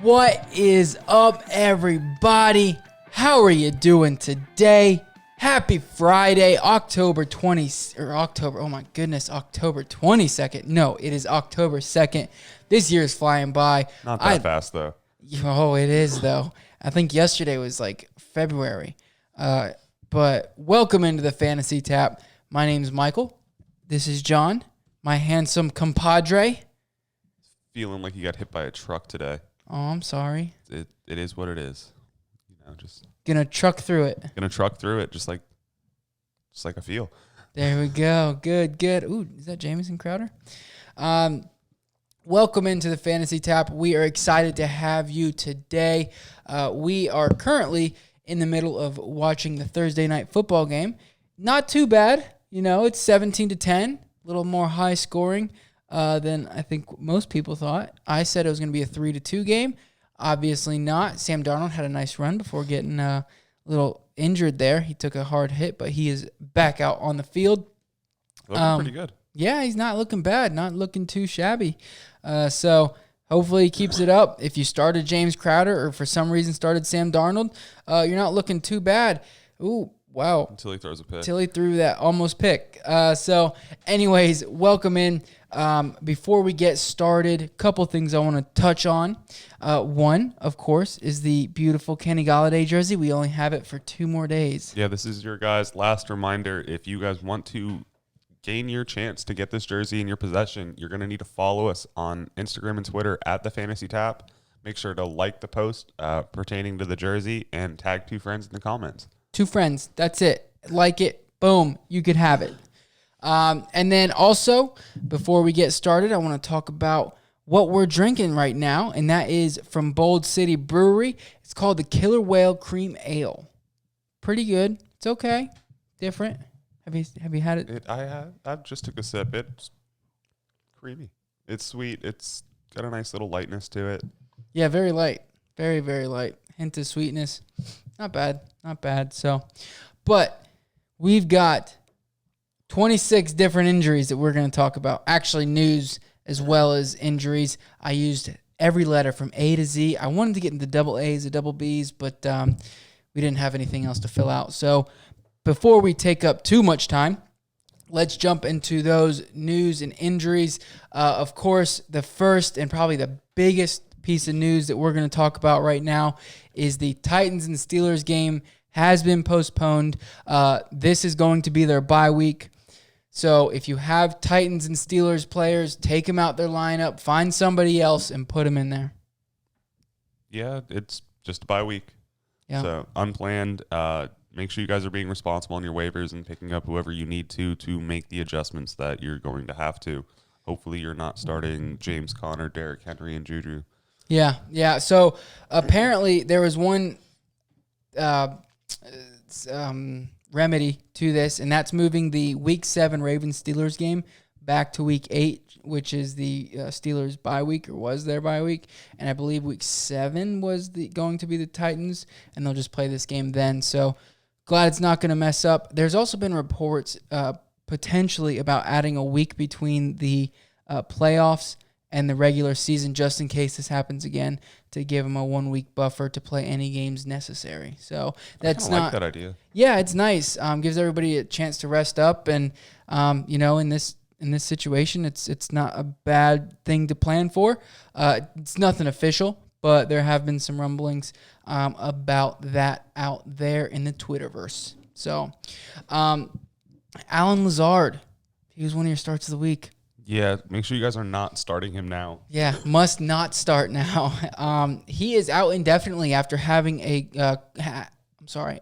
What is up, everybody? How are you doing today? Happy Friday, October 22nd. No, it is October 2nd. This year is flying by. Not that fast, though. Oh, it is, though. I think yesterday was like February. But welcome into the Fantasy Tap. My name's Michael. This is John, my handsome compadre. Feeling like you got hit by a truck today. Oh, I'm sorry. It is what it is. You know, just Gonna truck through it. just like I feel. There we go. Good. Ooh, is that Jamison Crowder? Welcome into the Fantasy Tap. We are excited to have you today. We are currently in the middle of watching the Thursday night football game. Not too bad. You know, it's 17-10, a little more high scoring than I think most people thought. I said it was going to be a 3-2 game. Obviously not. Sam Darnold had a nice run before getting a little injured there. He took a hard hit, but he is back out on the field. Looking pretty good. Yeah, he's not looking bad, not looking too shabby. So hopefully he keeps it up. If you started James Crowder or for some reason started Sam Darnold, you're not looking too bad. Ooh, wow. Until he throws a pick. Until he threw that almost pick. So anyways, welcome in. Before we get started, a couple things I want to touch on. One, of course, is the beautiful Kenny Galladay jersey. We only have it for 2 more days. Yeah, this is your guys' last reminder. If you guys want to gain your chance to get this jersey in your possession, you're going to need to follow us on Instagram and Twitter at thefantasytap. Make sure to like the post pertaining to the jersey and tag 2 friends in the comments. 2 friends. That's it. Like it. Boom. You could have it. And then also, before we get started, I want to talk about what we're drinking right now, and that is from Bold City Brewery. It's called the Killer Whale Cream Ale. Pretty good. It's okay. Different. Have you had it? I have. I just took a sip. It's creamy. It's sweet. It's got a nice little lightness to it. Yeah, very light. Very, very light. Hint of sweetness. Not bad. Not bad. So, but we've got 26 different injuries that we're going to talk about. Actually, news as well as injuries. I used every letter from A to Z. I wanted to get into double A's and double B's, but we didn't have anything else to fill out. So before we take up too much time, let's jump into those news and injuries. Of course, the first and probably the biggest piece of news that we're going to talk about right now is the Titans and Steelers game has been postponed. This is going to be their bye week. So if you have Titans and Steelers players, take them out their lineup, find somebody else, and put them in there. Yeah, it's just a bye week. Yeah. So unplanned. Make sure you guys are being responsible on your waivers and picking up whoever you need to make the adjustments that you're going to have to. Hopefully you're not starting James Conner, Derrick Henry, and Juju. Yeah. So apparently there was one remedy to this, and that's moving the Week 7 Ravens-Steelers game back to Week 8, which is the Steelers' bye week, or was their bye week. And I believe Week 7 was going to be the Titans, and they'll just play this game then. So glad it's not going to mess up. There's also been reports potentially about adding a week between the playoffs and the regular season, just in case this happens again, to give them a 1-week buffer to play any games necessary. So that's not like that idea. Yeah, it's nice. Gives everybody a chance to rest up, and in this situation, it's not a bad thing to plan for. It's nothing official, but there have been some rumblings about that out there in the Twitterverse. So, Alan Lazard, he was one of your starts of the week. Yeah, make sure you guys are not starting him now. Yeah, must not start now. He is out indefinitely after having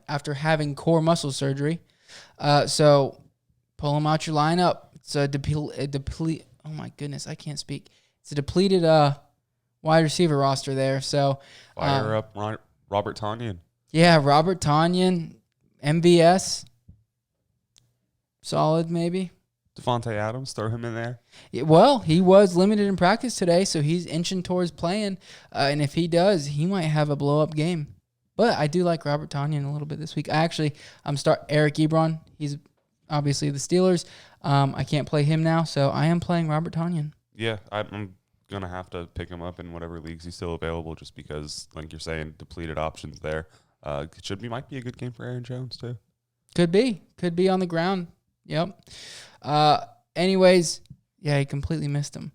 after having core muscle surgery. So pull him out your lineup. It's a deplete. Oh my goodness, I can't speak. It's a depleted wide receiver roster there. So Fire up Robert Tonyan. Yeah, Robert Tonyan, MVS, solid maybe. Devontae Adams, throw him in there. Well, he was limited in practice today, so he's inching towards playing. And if he does, he might have a blow-up game. But I do like Robert Tonyan a little bit this week. I'm start Eric Ebron. He's obviously the Steelers. I can't play him now, so I am playing Robert Tonyan. Yeah, I'm gonna have to pick him up in whatever leagues he's still available, just because, like you're saying, depleted options there. Might be a good game for Aaron Jones too. Could be on the ground. Yep. Anyways, yeah, he completely missed him.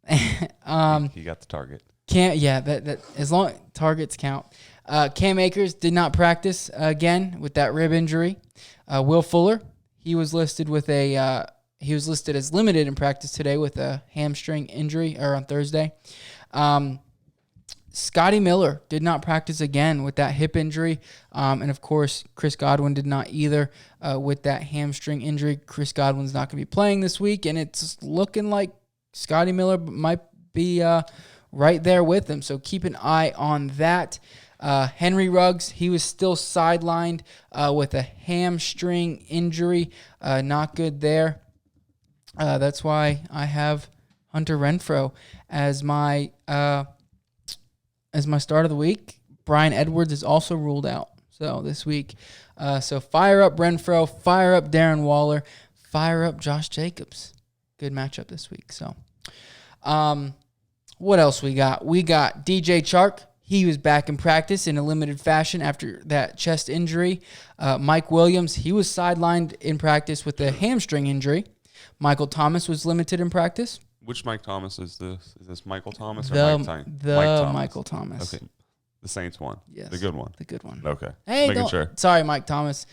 He got the target. That as long targets count. Cam Akers did not practice again with that rib injury. Will Fuller, he was listed as limited in practice today with a hamstring injury, or on Thursday. Scotty Miller did not practice again with that hip injury. And, of course, Chris Godwin did not either with that hamstring injury. Chris Godwin's not going to be playing this week, and it's looking like Scotty Miller might be right there with him. So keep an eye on that. Henry Ruggs, he was still sidelined with a hamstring injury. Not good there. That's why I have Hunter Renfrow as my start of the week. Brian Edwards is also ruled out. So this week. So fire up Renfrow, fire up Darren Waller, fire up Josh Jacobs. Good matchup this week. So what else we got? We got DJ Chark. He was back in practice in a limited fashion after that chest injury. Mike Williams, he was sidelined in practice with a hamstring injury. Michael Thomas was limited in practice. Which Mike Thomas is this? Is this Michael Thomas or The Mike Thomas? Michael Thomas. Okay. The Saints one. Yes. The good one. The good one. Okay. Hey, Making sure. Sorry, Mike Thomas.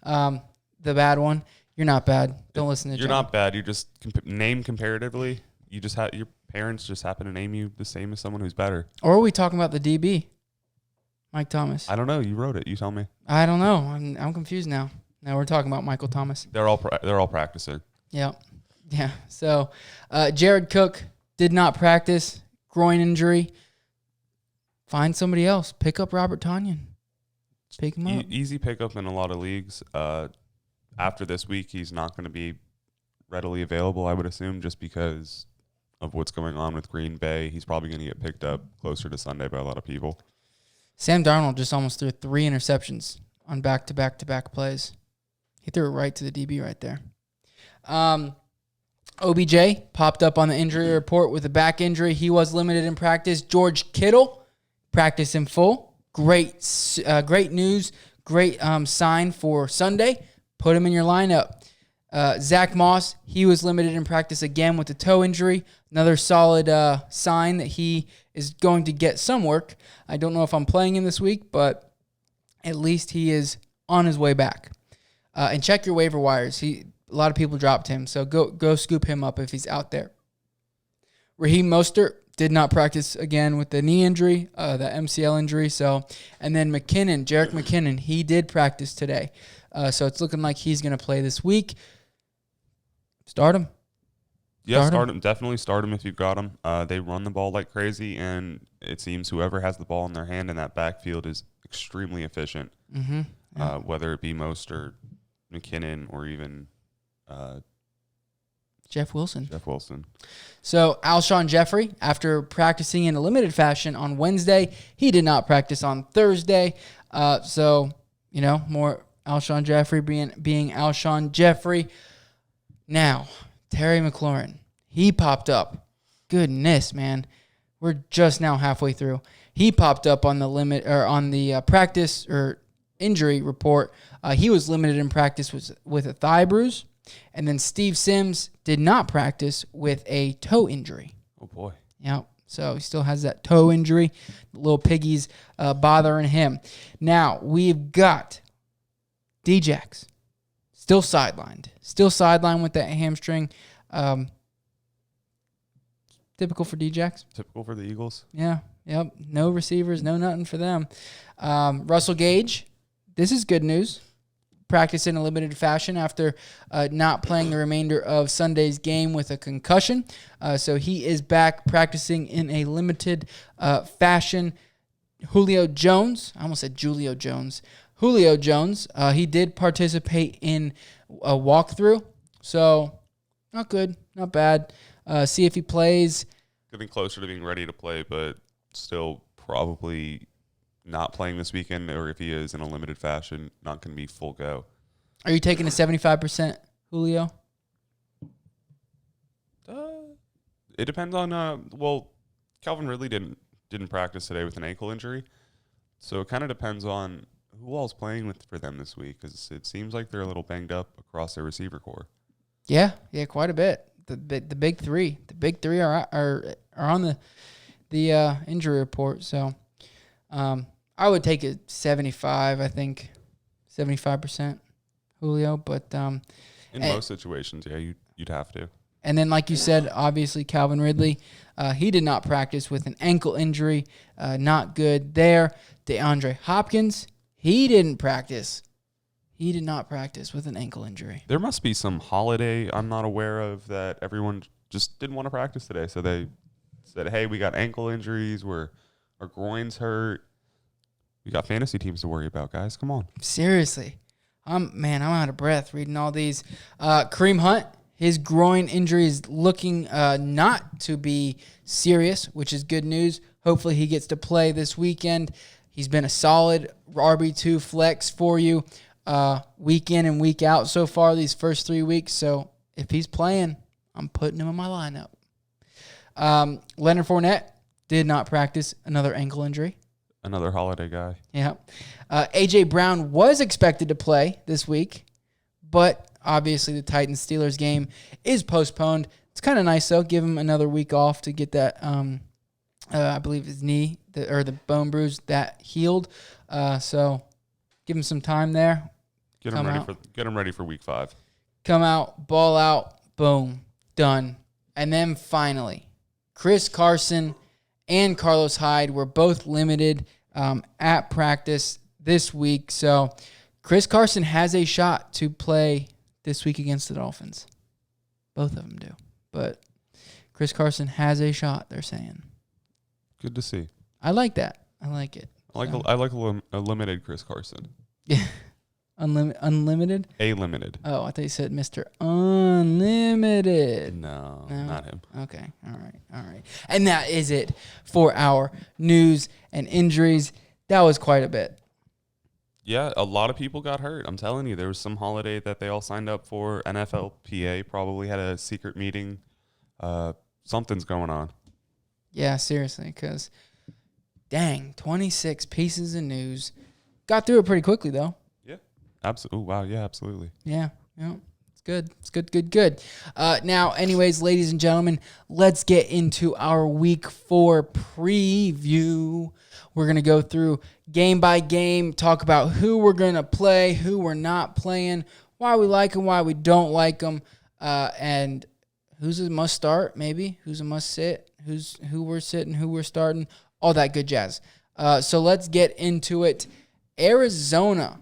The bad one. You're not bad. Don't listen to You're John. not bad. You just name comparatively. You just your parents just happen to name you the same as someone who's better. Or are we talking about the DB? Mike Thomas. I don't know. You wrote it. You tell me. I don't know. I'm confused now. Now we're talking about Michael Thomas. They're all practicing. Yeah. Yeah. So Jared Cook did not practice. Groin injury. Find somebody else. Pick up Robert Tonyan. Pick him up. Easy pickup in a lot of leagues. After this week, he's not going to be readily available, I would assume, just because of what's going on with Green Bay. He's probably going to get picked up closer to Sunday by a lot of people. Sam Darnold just almost threw 3 interceptions on back-to-back-to-back plays. He threw it right to the DB right there. OBJ popped up on the injury report with a back injury. He was limited in practice. George Kittle practiced in full. Great news. Great sign for Sunday. Put him in your lineup. Zach Moss, he was limited in practice again with a toe injury. Another solid sign that he is going to get some work. I don't know if I'm playing him this week, but at least he is on his way back. And check your waiver wires. A lot of people dropped him, so go scoop him up if he's out there. Raheem Mostert did not practice again with the knee injury, the MCL injury. And then Jerick McKinnon, he did practice today. So it's looking like he's going to play this week. Start him. Yeah, start him. Definitely start him if you've got him. They run the ball like crazy, and it seems whoever has the ball in their hand in that backfield is extremely efficient. Mm-hmm. Yeah. Whether it be Mostert, McKinnon, or even Jeff Wilson. So Alshon Jeffrey, after practicing in a limited fashion on Wednesday, he did not practice on Thursday. More Alshon Jeffrey being Alshon Jeffrey. Now, Terry McLaurin, he popped up. Goodness, man. We're just now halfway through. He popped up on the practice or injury report. He was limited in practice with a thigh bruise. And then Steve Sims did not practice with a toe injury. Oh, boy. Yeah. So he still has that toe injury. The little piggy's bothering him. Now, we've got Djax. Still sidelined with that hamstring. Typical for Djax. Typical for the Eagles. Yeah. Yep. No receivers, no nothing for them. Russell Gage, this is good news. Practice in a limited fashion after not playing the remainder of Sunday's game with a concussion. So he is back practicing in a limited fashion. Julio Jones, I almost said Julio Jones. Julio Jones, he did participate in a walkthrough. So not good, not bad. See if he plays. Getting closer to being ready to play, but still probably not playing this weekend, or if he is in a limited fashion, not going to be full go. Are you taking a 75% Julio? It depends on Calvin Ridley didn't practice today with an ankle injury, so it kind of depends on who all's playing for them this week, because it seems like they're a little banged up across their receiver core. Yeah, quite a bit. The big three are on the injury report. So I would take it 75. I think 75% Julio, but in most situations, yeah, you'd have to. And then, like you said, obviously Calvin Ridley, he did not practice with an ankle injury. Not good there. DeAndre Hopkins, he didn't practice. He did not practice with an ankle injury. There must be some holiday I'm not aware of that everyone just didn't want to practice today. So they said, hey, we got ankle injuries. Our groins hurt. We got fantasy teams to worry about, guys. Come on. Seriously. I'm out of breath reading all these. Kareem Hunt, his groin injury is looking not to be serious, which is good news. Hopefully he gets to play this weekend. He's been a solid RB2 flex for you week in and week out so far these first 3 weeks. So if he's playing, I'm putting him in my lineup. Leonard Fournette did not practice, another ankle injury. Another holiday guy. Yeah. A.J. Brown was expected to play this week, but obviously the Titans-Steelers game is postponed. It's kind of nice, though. Give him another week off to get that, I believe his knee or the bone bruise that healed. So give him some time there. Get him ready for week 5. Come out, ball out, boom, done. And then finally, Chris Carson and Carlos Hyde were both limited at practice this week. So Chris Carson has a shot to play this week against the Dolphins. Both of them do. But Chris Carson has a shot, they're saying. Good to see. I like that. I like it. I like a limited Chris Carson. Yeah. Unlimited? A limited. Oh, I thought you said Mr. Unlimited. No, not him. Okay. All right. And that is it for our news and injuries. That was quite a bit. Yeah, a lot of people got hurt. I'm telling you, there was some holiday that they all signed up for. NFLPA probably had a secret meeting. Something's going on. Yeah, seriously, because, dang, 26 pieces of news. Got through it pretty quickly, though. Yeah. Absolutely. Wow, yeah, absolutely. Yeah. It's good. It's good. Now, anyways, ladies and gentlemen, let's get into our Week 4 preview. We're going to go through game by game, talk about who we're going to play, who we're not playing, why we like them, why we don't like them, and who's a must start, maybe, who's a must sit, who we're sitting, who we're starting, all that good jazz. So let's get into it. Arizona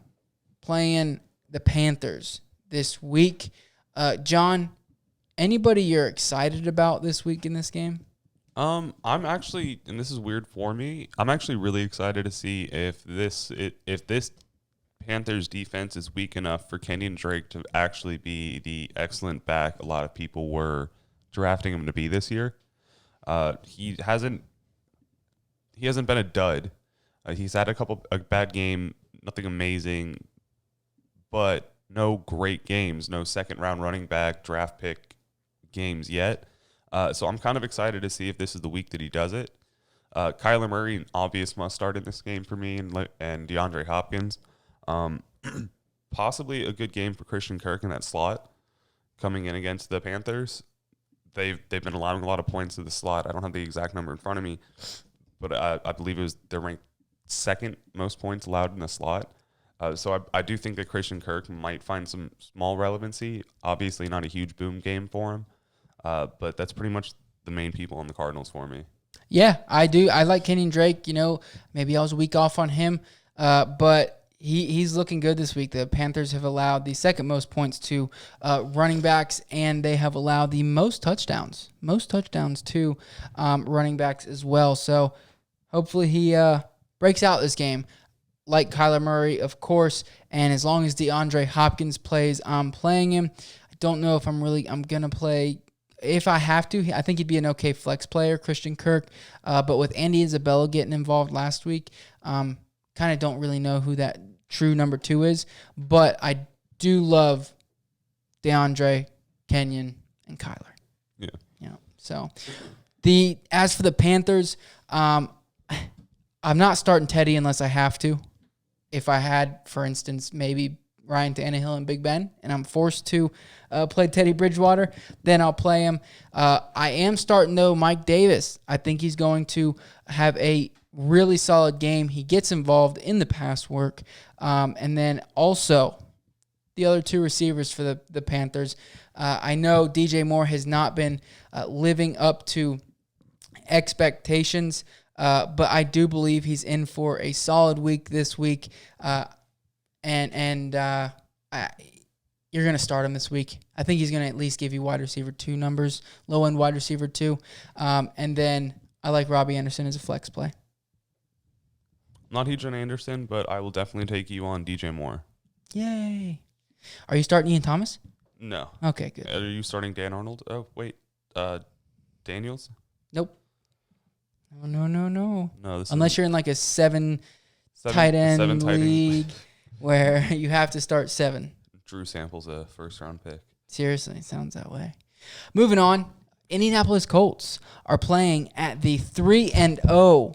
playing the Panthers this week. John, anybody you're excited about this week in this game? I'm actually, and this is weird for me, I'm actually really excited to see if this Panthers defense is weak enough for Kenyon Drake to actually be the excellent back a lot of people were drafting him to be this year. He hasn't been a dud. He's had a bad game, nothing amazing, but no great games, no second-round running back, draft pick games yet. So I'm kind of excited to see if this is the week that he does it. Kyler Murray, an obvious must-start in this game for me, and DeAndre Hopkins. Possibly a good game for Christian Kirk in that slot coming in against the Panthers. They've been allowing a lot of points to the slot. I don't have the exact number in front of me, but I believe they're ranked second most points allowed in the slot. So I do think that Christian Kirk might find some small relevancy. Obviously not a huge boom game for him, but that's pretty much the main people on the Cardinals for me. Yeah, I do. I like Kenyon Drake. Maybe I was a week off on him, but he's looking good this week. The Panthers have allowed the second most points to running backs, and they have allowed the most touchdowns to running backs as well. So hopefully he breaks out this game. Like Kyler Murray, of course, and as long as DeAndre Hopkins plays, I'm playing him. I don't know if I'm going to play. If I have to, I think he'd be an okay flex player, Christian Kirk. But with Andy Isabella getting involved last week, kind of don't really know who that true number 2 is. But I do love DeAndre, Kenyon, and Kyler. Yeah. So as for the Panthers, I'm not starting Teddy unless I have to. If I had, for instance, maybe Ryan Tannehill and Big Ben, and I'm forced to play Teddy Bridgewater, then I'll play him. I am starting, though, Mike Davis. I think he's going to have a really solid game. He gets involved in the pass work. And then also the other two receivers for the Panthers. I know DJ Moore has not been living up to expectations, but I do believe he's in for a solid week this week. You're going to start him this week. I think he's going to at least give you wide receiver 2 numbers, low-end wide receiver 2. And then I like Robbie Anderson as a flex play. Not huge on Anderson, but I will definitely take you on DJ Moore. Yay. Are you starting Ian Thomas? No. Okay, good. Are you starting Dan Arnold? Oh, wait. Daniels? Nope. No. No. Unless you're in like a seven tight end league where you have to start 7. Drew Sample's a first-round pick. Seriously, it sounds that way. Moving on, Indianapolis Colts are playing at the 3-0.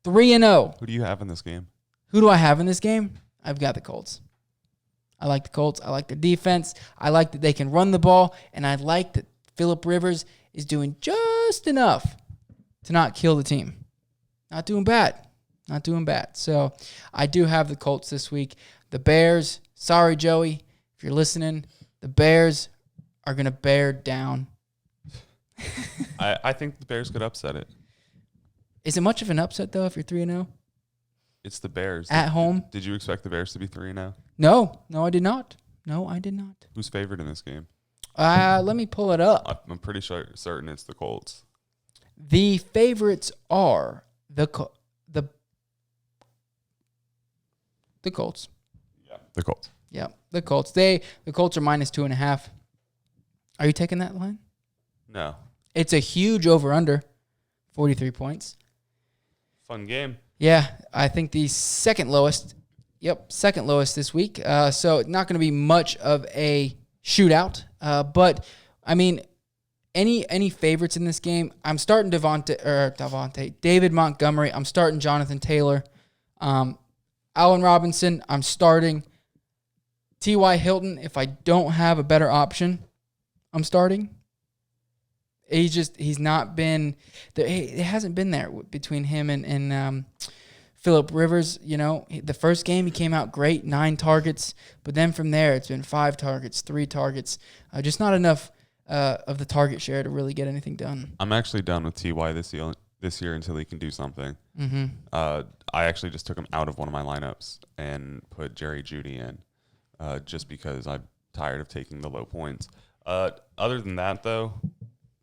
3-0. Who do you have in this game? Who do I have in this game? I've got the Colts. I like the Colts. I like the defense. I like that they can run the ball, and I like that Phillip Rivers is doing just enough to not kill the team. Not doing bad. Not doing bad. So I do have the Colts this week. The Bears, sorry, Joey, if you're listening, the Bears are going to bear down. I think the Bears could upset it. Is it much of an upset, though, if you're 3-0? It's the Bears. At home? Did you expect the Bears to be 3-0? No, I did not. No, I did not. Who's favored in this game? Let me pull it up. I'm pretty certain it's the Colts. The favorites are the Colts. Yeah, the Colts. Yeah, the Colts. The Colts are -2.5. Are you taking that line? No. It's a huge over-under, 43 points. Fun game. Yeah, I think the second lowest this week. So not going to be much of a shootout. But, I mean, any favorites in this game? I'm starting David Montgomery. I'm starting Jonathan Taylor. Allen Robinson, I'm starting. T.Y. Hilton, if I don't have a better option, I'm starting. He's not been there. It hasn't been there between him and Phillip Rivers. You know, the first game he came out great, 9 targets, but then from there it's been 5 targets, 3 targets, just not enough of the target share to really get anything done. I'm actually done with T.Y. this year until he can do something. Mm-hmm. I actually just took him out of one of my lineups and put Jerry Jeudy in, just because I'm tired of taking the low points. Other than that, though.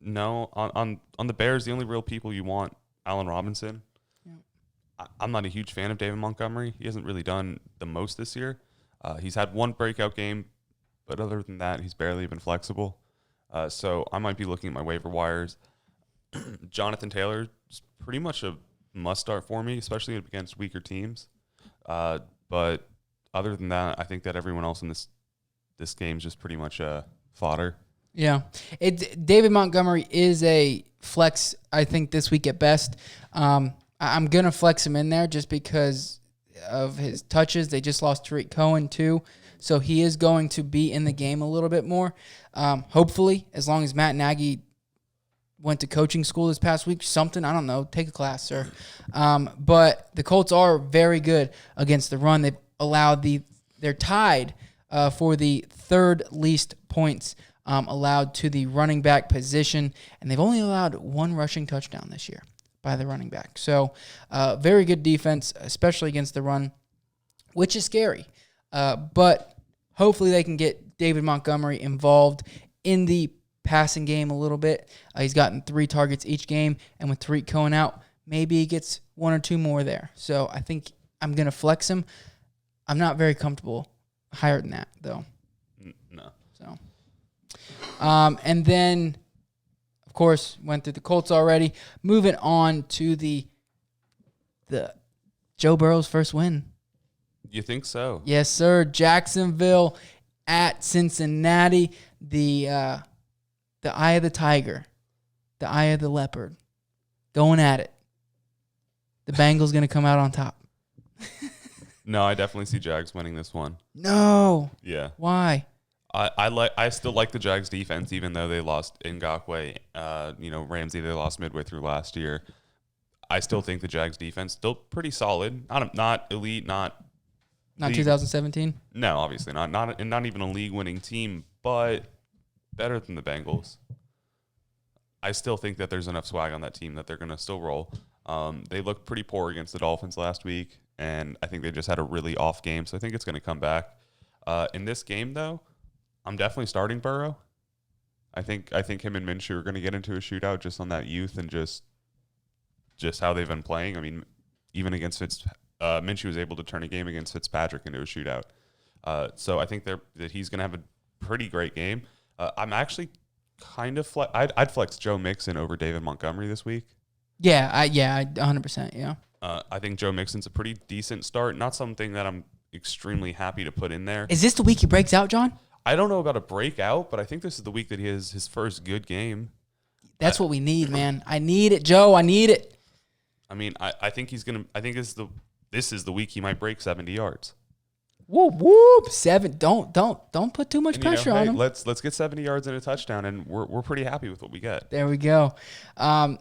No, on the Bears, the only real people you want, Allen Robinson. Yeah. I'm not a huge fan of David Montgomery. He hasn't really done the most this year. He's had one breakout game, but other than that, he's barely been flexible. So I might be looking at my waiver wires. Jonathan Taylor is pretty much a must-start for me, especially against weaker teams. But other than that, I think that everyone else in this game is just pretty much fodder. Yeah. David Montgomery is a flex, I think, this week at best. I'm going to flex him in there just because of his touches. They just lost Tariq Cohen, too. So he is going to be in the game a little bit more. Hopefully, as long as Matt Nagy went to coaching school this past week, something, I don't know, take a class, sir. But the Colts are very good against the run. They've allowed they're tied for the third least points allowed to the running back position, and they've only allowed 1 rushing touchdown this year by the running back. So very good defense, especially against the run, which is scary. But hopefully they can get David Montgomery involved in the passing game a little bit. He's gotten 3 targets each game, and with Tariq Cohen out, maybe he gets 1 or 2 more there. So I think I'm going to flex him. I'm not very comfortable higher than that, though. No. So, and then, of course, went through the Colts already. Moving on to the Joe Burrow's first win. You think so? Yes, sir. Jacksonville at Cincinnati. The eye of the tiger the eye of the leopard, going at it. The Bengals going to come out on top. No, I definitely see Jags winning this one. No. Yeah. Why? I still like the Jags defense, even though they lost Ngakwe. Ramsey, they lost midway through last year. I still think the Jags defense still pretty solid. Not elite, not 2017. No, obviously not even a league-winning team, but better than the Bengals. I still think that there's enough swag on that team that they're going to still roll. They looked pretty poor against the Dolphins last week, and I think they just had a really off game, so I think it's going to come back. In this game, though, I'm definitely starting Burrow. I think him and Minshew are going to get into a shootout just on that youth and just how they've been playing. I mean, even against Minshew was able to turn a game against Fitzpatrick into a shootout. So I think that he's going to have a pretty great game. I'm actually kind of I'd flex Joe Mixon over David Montgomery this week. Yeah, I 100%. Yeah. I think Joe Mixon's a pretty decent start. Not something that I'm extremely happy to put in there. Is this the week he breaks out, John? I don't know about a breakout, but I think this is the week that he has his first good game. That's what we need, man. I need it, Joe. I need it. I mean, I think he's gonna. I think this is the week he might break 70 yards. Whoop whoop! 7. Don't put too much pressure on him. Let's get 70 yards and a touchdown, and we're pretty happy with what we get. There we go. I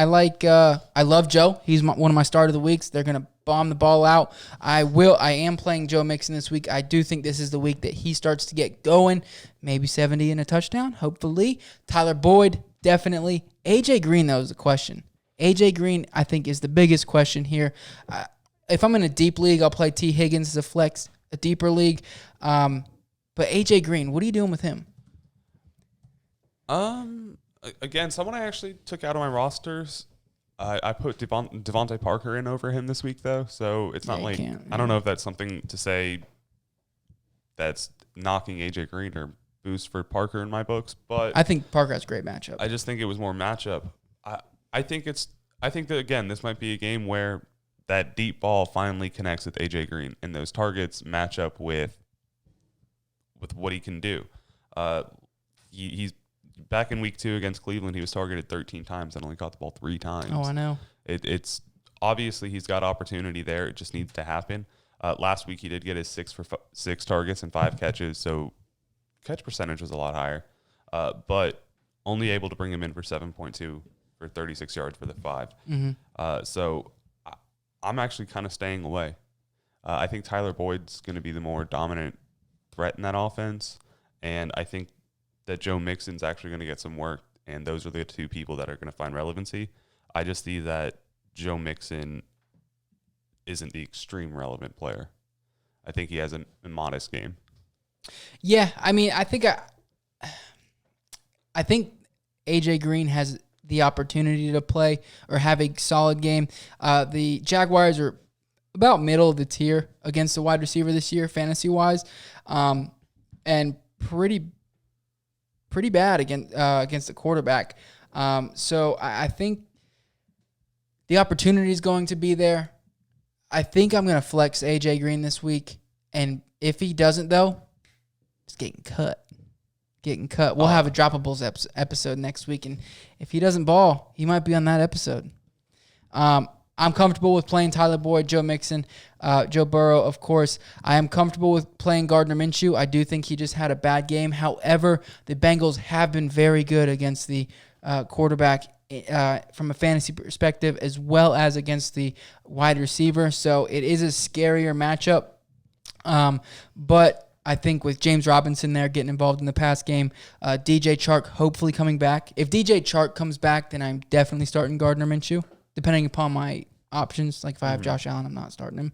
like. I love Joe. He's one of my start of the weeks. They're gonna bomb the ball out. I am playing Joe Mixon this week. I do think this is the week that he starts to get going. Maybe 70 and a touchdown. Hopefully, Tyler Boyd definitely. AJ Green though is the question. AJ Green, I think, is the biggest question here. If I'm in a deep league, I'll play T. Higgins as a flex, a deeper league. But AJ Green, what are you doing with him? Again, someone I actually took out of my rosters. I put Devontae Parker in over him this week, though. So it's not like I don't know if that's something to say that's knocking AJ Green or boost for Parker in my books. But I think Parker has a great matchup. I just think it was more matchup. I think that again, this might be a game where that deep ball finally connects with AJ Green, and those targets match up with what he can do. He's back in week 2 against Cleveland. He was targeted 13 times and only caught the ball 3 times. Oh, I know. It's obviously he's got opportunity there. It just needs to happen. Last week he did get his 6 targets and 5 catches, so catch percentage was a lot higher. But only able to bring him in for 7.2 for 36 yards for the 5. Mm-hmm. So I'm actually kind of staying away. I think Tyler Boyd's going to be the more dominant threat in that offense, and I think that Joe Mixon's actually going to get some work, and those are the 2 people that are going to find relevancy. I just see that Joe Mixon isn't the extreme relevant player. I think he has a modest game. Yeah, I mean, I think AJ Green has the opportunity to play or have a solid game. The Jaguars are about middle of the tier against the wide receiver this year, fantasy-wise, and pretty bad against the quarterback. So I think the opportunity is going to be there. I think I'm going to flex AJ Green this week, and if he doesn't, though, it's getting cut. We'll have a Droppables episode next week, and if he doesn't ball, he might be on that episode. I'm comfortable with playing Tyler Boyd, Joe Mixon, Joe Burrow, of course. I am comfortable with playing Gardner Minshew. I do think he just had a bad game. However, the Bengals have been very good against the quarterback from a fantasy perspective, as well as against the wide receiver. So it is a scarier matchup. But I think with James Robinson there getting involved in the pass game, DJ Chark hopefully coming back. If DJ Chark comes back, then I'm definitely starting Gardner Minshew, depending upon my options. Like if I have Josh Allen, I'm not starting him.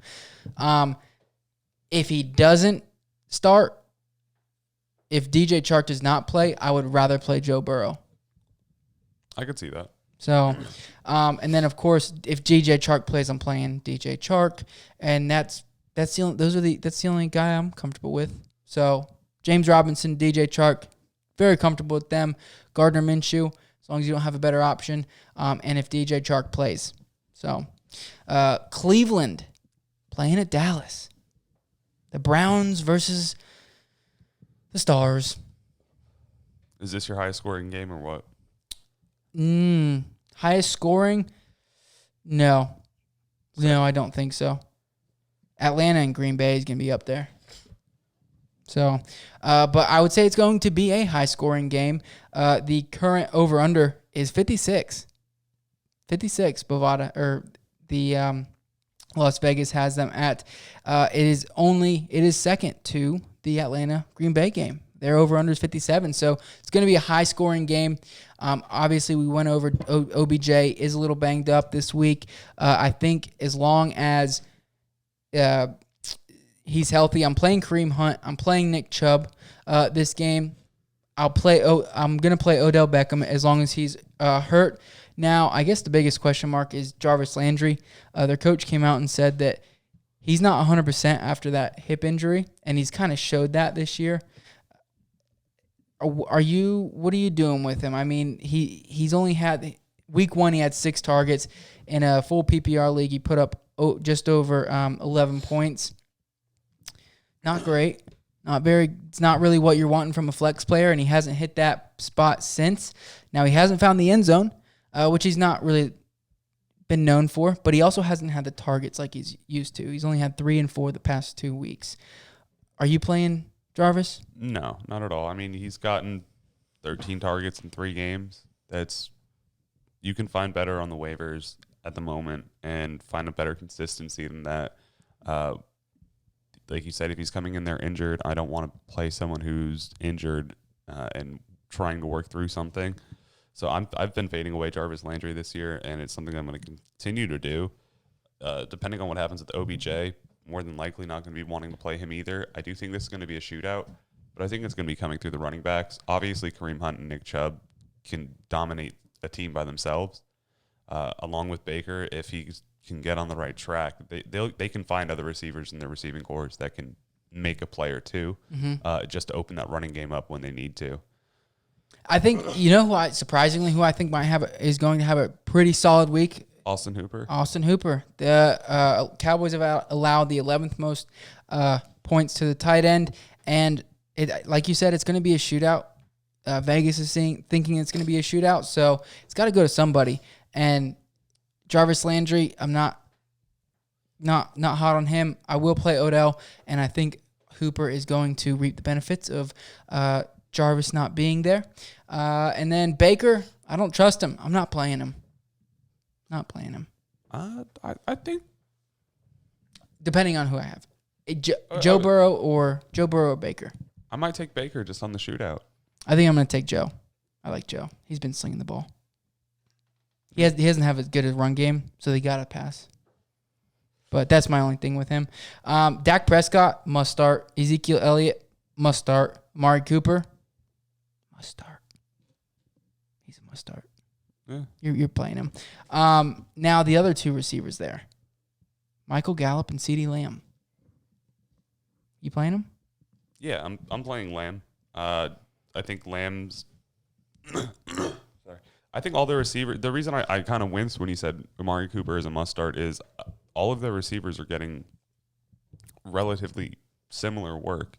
If he doesn't start, if DJ Chark does not play, I would rather play Joe Burrow. I could see that. So, and then of course, if DJ Chark plays, I'm playing DJ Chark, and that's the only guy I'm comfortable with. So James Robinson, DJ Chark, very comfortable with them. Gardner Minshew, as long as you don't have a better option, and if DJ Chark plays. So Cleveland playing at Dallas. The Browns versus the Stars. Is this your highest scoring game or what? Highest scoring? No. No, I don't think so. Atlanta and Green Bay is going to be up there. So, but I would say it's going to be a high-scoring game. The current over-under is 56. 56, Bovada, or the Las Vegas has them at. It is second to the Atlanta Green Bay game. Their over-under is 57, so it's going to be a high-scoring game. Obviously, we went over OBJ is a little banged up this week. I think as long as he's healthy, I'm playing Kareem Hunt. I'm playing Nick Chubb this game. I'm going to play Odell Beckham as long as he's hurt. Now, I guess the biggest question mark is Jarvis Landry. Their coach came out and said that he's not 100% after that hip injury, and he's kind of showed that this year. What are you doing with him? I mean, he's only had week 1. He had 6 targets in a full PPR league. He put up just over 11 points. Not great. Not very. It's not really what you're wanting from a flex player, and he hasn't hit that spot since. Now, he hasn't found the end zone, which he's not really been known for, but he also hasn't had the targets like he's used to. He's only had 3 and 4 the past 2 weeks. Are you playing Jarvis? No, not at all. I mean, he's gotten 13 targets in 3 games. You can find better on the waivers at the moment and find a better consistency than that. Like you said, if he's coming in there injured, I don't want to play someone who's injured and trying to work through something. So I've been fading away Jarvis Landry this year, and it's something I'm going to continue to do. Depending on what happens with OBJ, more than likely not going to be wanting to play him either. I do think this is going to be a shootout, but I think it's going to be coming through the running backs. Obviously, Kareem Hunt and Nick Chubb can dominate a team by themselves, along with Baker. If he can get on the right track, they can find other receivers in their receiving corps that can make a play or two, just to open that running game up when they need to. I think who I think is going to have a pretty solid week. Austin Hooper. The Cowboys have allowed the 11th most points to the tight end, and like you said, it's going to be a shootout. Vegas is thinking it's going to be a shootout, so it's got to go to somebody. And Jarvis Landry, I'm not hot on him. I will play Odell, and I think Hooper is going to reap the benefits of Jarvis not being there. And then Baker, I don't trust him. I'm not playing him. I think depending on who I have, Joe Burrow or Baker. I might take Baker just on the shootout. I think I'm going to take Joe. I like Joe. He's been slinging the ball. He doesn't have as good a run game, so they got to pass. But that's my only thing with him. Dak Prescott must start. Ezekiel Elliott must start. Amari Cooper must start. He's a must start. Yeah. You're playing him. Now the other 2 receivers there, Michael Gallup and CeeDee Lamb. You playing him? Yeah, I'm playing Lamb. I think Lamb's. Sorry. I think all the receivers. The reason I kind of winced when he said Amari Cooper is a must start is all of the receivers are getting relatively similar work.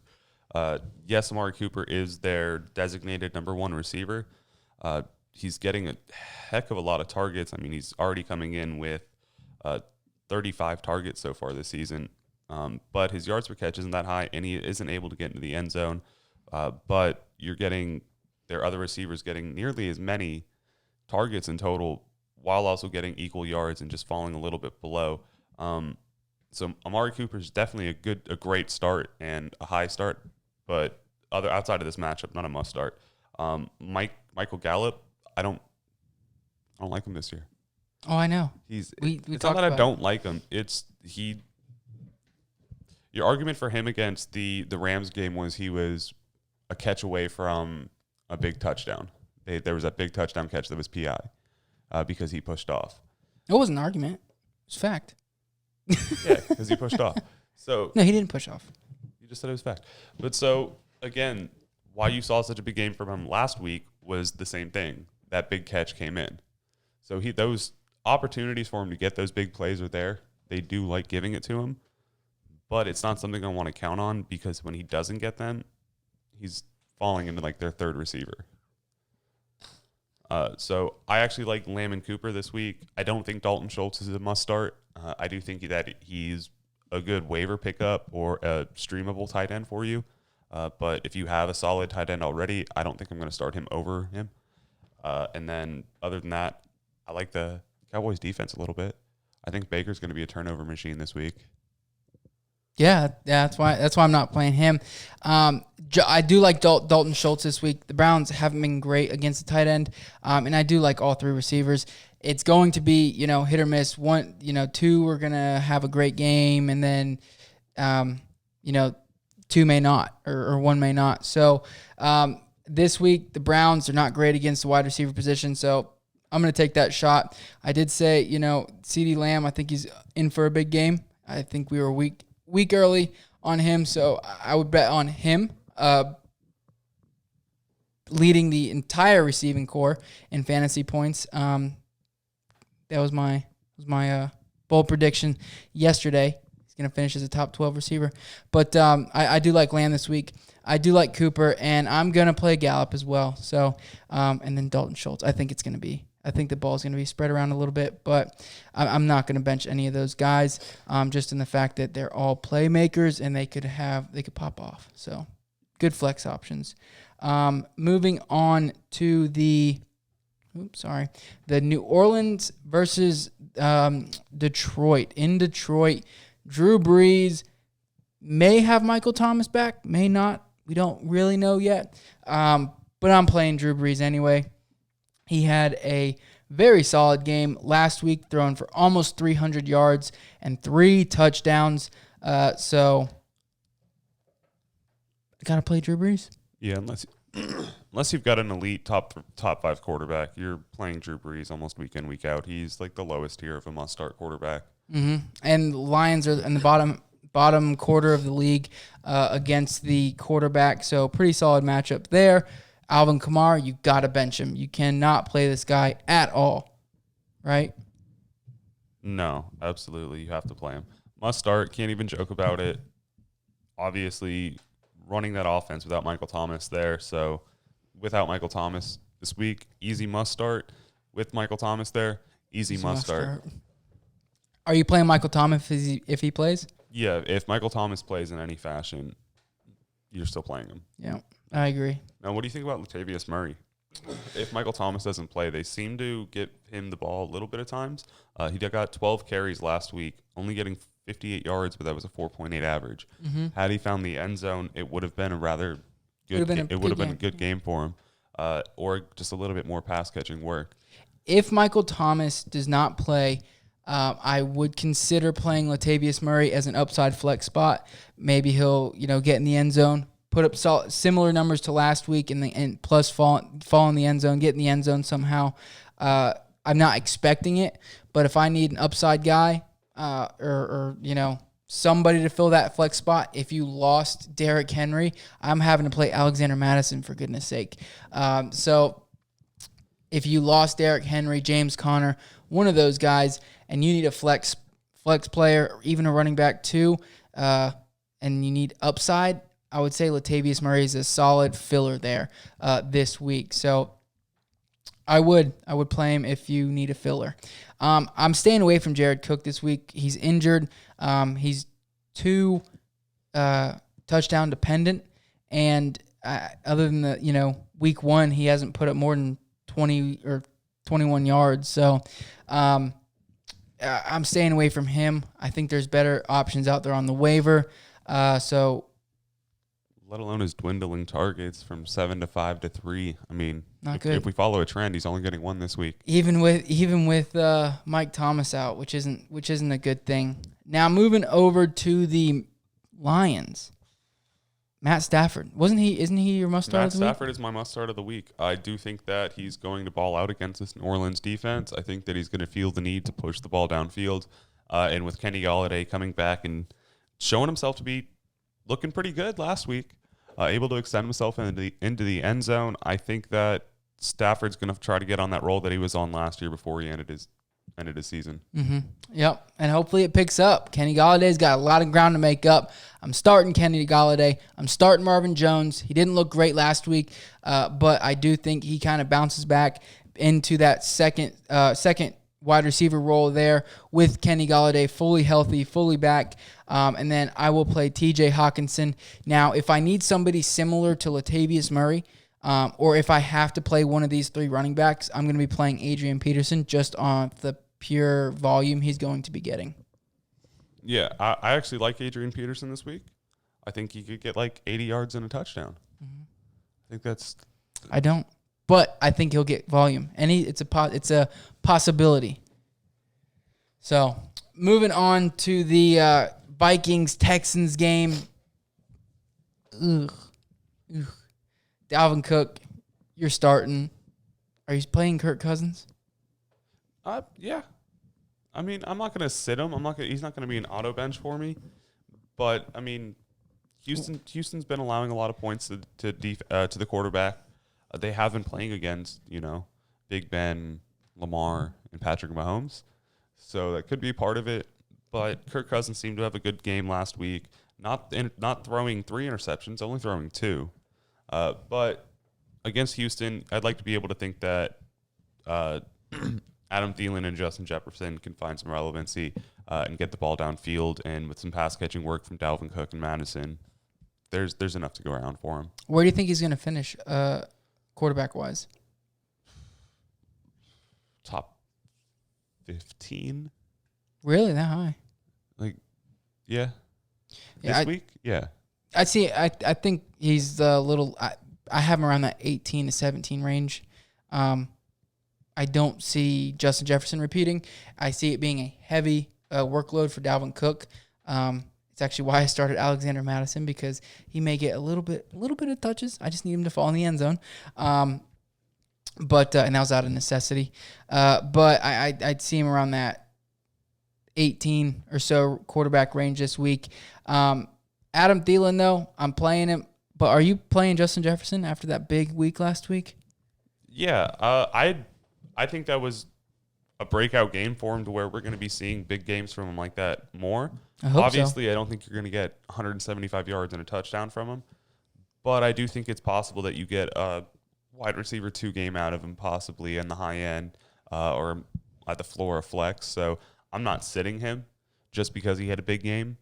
Yes, Amari Cooper is their designated number 1 receiver. He's getting a heck of a lot of targets. I mean, he's already coming in with 35 targets so far this season. But his yards per catch isn't that high, and he isn't able to get into the end zone. But you're getting their other receivers getting nearly as many targets in total while also getting equal yards and just falling a little bit below. So Amari Cooper is definitely a great start and a high start, but outside of this matchup, not a must start. Michael Gallup, I don't like him this year. Oh, I know. It's not that I don't like him. Your argument for him against the Rams game was he was a catch away from a big touchdown. There was that big touchdown catch that was PI because he pushed off. It wasn't an argument. It's fact. Yeah, because he pushed off. So no, he didn't push off. You just said it was fact. But so, again, why you saw such a big game from him last week was the same thing. That big catch came in. So those opportunities for him to get those big plays are there. They do like giving it to him. But it's not something I want to count on because when he doesn't get them, he's falling into like their 3rd receiver. So I actually like Lamb and Cooper this week. I don't think Dalton Schultz is a must start. I do think that he's a good waiver pickup or a streamable tight end for you. But if you have a solid tight end already, I don't think I'm going to start him over him. And then other than that, I like the Cowboys defense a little bit. I think Baker's going to be a turnover machine this week. Yeah, that's why I'm not playing him. I do like Dalton Schultz this week. The Browns haven't been great against the tight end, and I do like all three receivers. It's going to be hit or miss. One, two are gonna have a great game, and then two may not, or one may not. So this week the Browns are not great against the wide receiver position, so I'm gonna take that shot. I did say CeeDee Lamb. I think he's in for a big game. I think we were week early on him, so I would bet on him leading the entire receiving core in fantasy points. That was my bold prediction yesterday. He's going to finish as a top 12 receiver. But I do like Lamb this week. I do like Cooper, and I'm going to play Gallup as well. So and then Dalton Schultz. I think the ball is going to be spread around a little bit, but I'm not going to bench any of those guys, just in the fact that they're all playmakers and they could pop off. So good flex options. Moving on to the New Orleans versus Detroit. In Detroit, Drew Brees may have Michael Thomas back, may not. We don't really know yet, but I'm playing Drew Brees anyway. He had a very solid game last week, throwing for almost 300 yards and 3 touchdowns. So, got to play Drew Brees? Yeah, unless you've got an elite top 5 quarterback, you're playing Drew Brees almost week in, week out. He's like the lowest tier of a must-start quarterback. Mm-hmm. And the Lions are in the bottom quarter of the league against the quarterback, so pretty solid matchup there. Alvin Kamara, you got to bench him. You cannot play this guy at all, right? No, absolutely. You have to play him. Must start. Can't even joke about it. Obviously, running that offense without Michael Thomas there. So, without Michael Thomas this week, easy must start. With Michael Thomas there, easy must start. Are you playing Michael Thomas if he plays? Yeah, if Michael Thomas plays in any fashion, you're still playing him. Yeah, I agree. Now, what do you think about Latavius Murray? If Michael Thomas doesn't play, they seem to get him the ball a little bit of times. He got 12 carries last week, only getting 58 yards, but that was a 4.8 average. Mm-hmm. Had he found the end zone, it would have been a rather good. It would have been a good game for him, or just a little bit more pass catching work. If Michael Thomas does not play, I would consider playing Latavius Murray as an upside flex spot. Maybe he'll get in the end zone, put up similar numbers to last week, and plus fall in the end zone, get in the end zone somehow. I'm not expecting it, but if I need an upside guy, or somebody to fill that flex spot, if you lost Derrick Henry, I'm having to play Alexander Madison, for goodness sake. So if you lost Derrick Henry, James Conner, one of those guys, and you need a flex player, or even a running back too, and you need upside, I would say Latavius Murray is a solid filler there this week. So I would play him if you need a filler. I'm staying away from Jared Cook this week. He's injured. He's too touchdown dependent, and other than the week 1, he hasn't put up more than 20 or 21 yards. So I'm staying away from him. I think there's better options out there on the waiver. Let alone his dwindling targets from 7 to 5 to 3. I mean, good. If we follow a trend, he's only getting 1 this week. Even with Mike Thomas out, which isn't a good thing. Now moving over to the Lions, Matt Stafford. Isn't he your must start of the week? Matt Stafford is my must start of the week. I do think that he's going to ball out against this New Orleans defense. I think that he's going to feel the need to push the ball downfield. And with Kenny Golladay coming back and showing himself to be looking pretty good last week, able to extend himself into the end zone, I think that Stafford's going to try to get on that roll that he was on last year before he ended his season. Mm-hmm. Yep, and hopefully it picks up. Kenny Galladay's got a lot of ground to make up. I'm starting Kenny Golladay. I'm starting Marvin Jones. He didn't look great last week, but I do think he kind of bounces back. into that second wide receiver role there with Kenny Golladay fully healthy, fully back. And then I will play TJ Hawkinson. Now, if I need somebody similar to Latavius Murray, or if I have to play one of these 3 running backs, I'm going to be playing Adrian Peterson just on the pure volume he's going to be getting. Yeah, I actually like Adrian Peterson this week. I think he could get like 80 yards and a touchdown. Mm-hmm. I think that's... I don't. But I think he'll get volume. And it's a possibility. So, moving on to the Vikings-Texans game. Ugh. Dalvin Cook, you're starting. Are you playing Kirk Cousins? Yeah. I mean, I'm not going to sit him. He's not going to be an auto bench for me. But I mean, Houston's been allowing a lot of points to the quarterback. They have been playing against, Big Ben, Lamar, and Patrick Mahomes. So that could be part of it. But Kirk Cousins seemed to have a good game last week. Not throwing 3 interceptions, only throwing 2. But against Houston, I'd like to be able to think that Adam Thielen and Justin Jefferson can find some relevancy and get the ball downfield. And with some pass catching work from Dalvin Cook and Madison, there's enough to go around for him. Where do you think he's going to finish quarterback-wise? Top 15. Really? That high? Yeah. This week? Yeah. I see. I think he's a little. I have him around that 18 to 17 range. I don't see Justin Jefferson repeating. I see it being a heavy workload for Dalvin Cook. It's actually why I started Alexander Madison, because he may get a little bit of touches. I just need him to fall in the end zone. But that was out of necessity. But I'd see him around that 18 or so quarterback range this week. Adam Thielen, though, I'm playing him. But are you playing Justin Jefferson after that big week last week? Yeah, I think that was a breakout game for him to where we're going to be seeing big games from him like that more. Obviously, so. I don't think you're going to get 175 yards and a touchdown from him. But I do think it's possible that you get a wide receiver 2 game out of him, possibly in the high end or at the floor of flex. So I'm not sitting him just because he had a big game,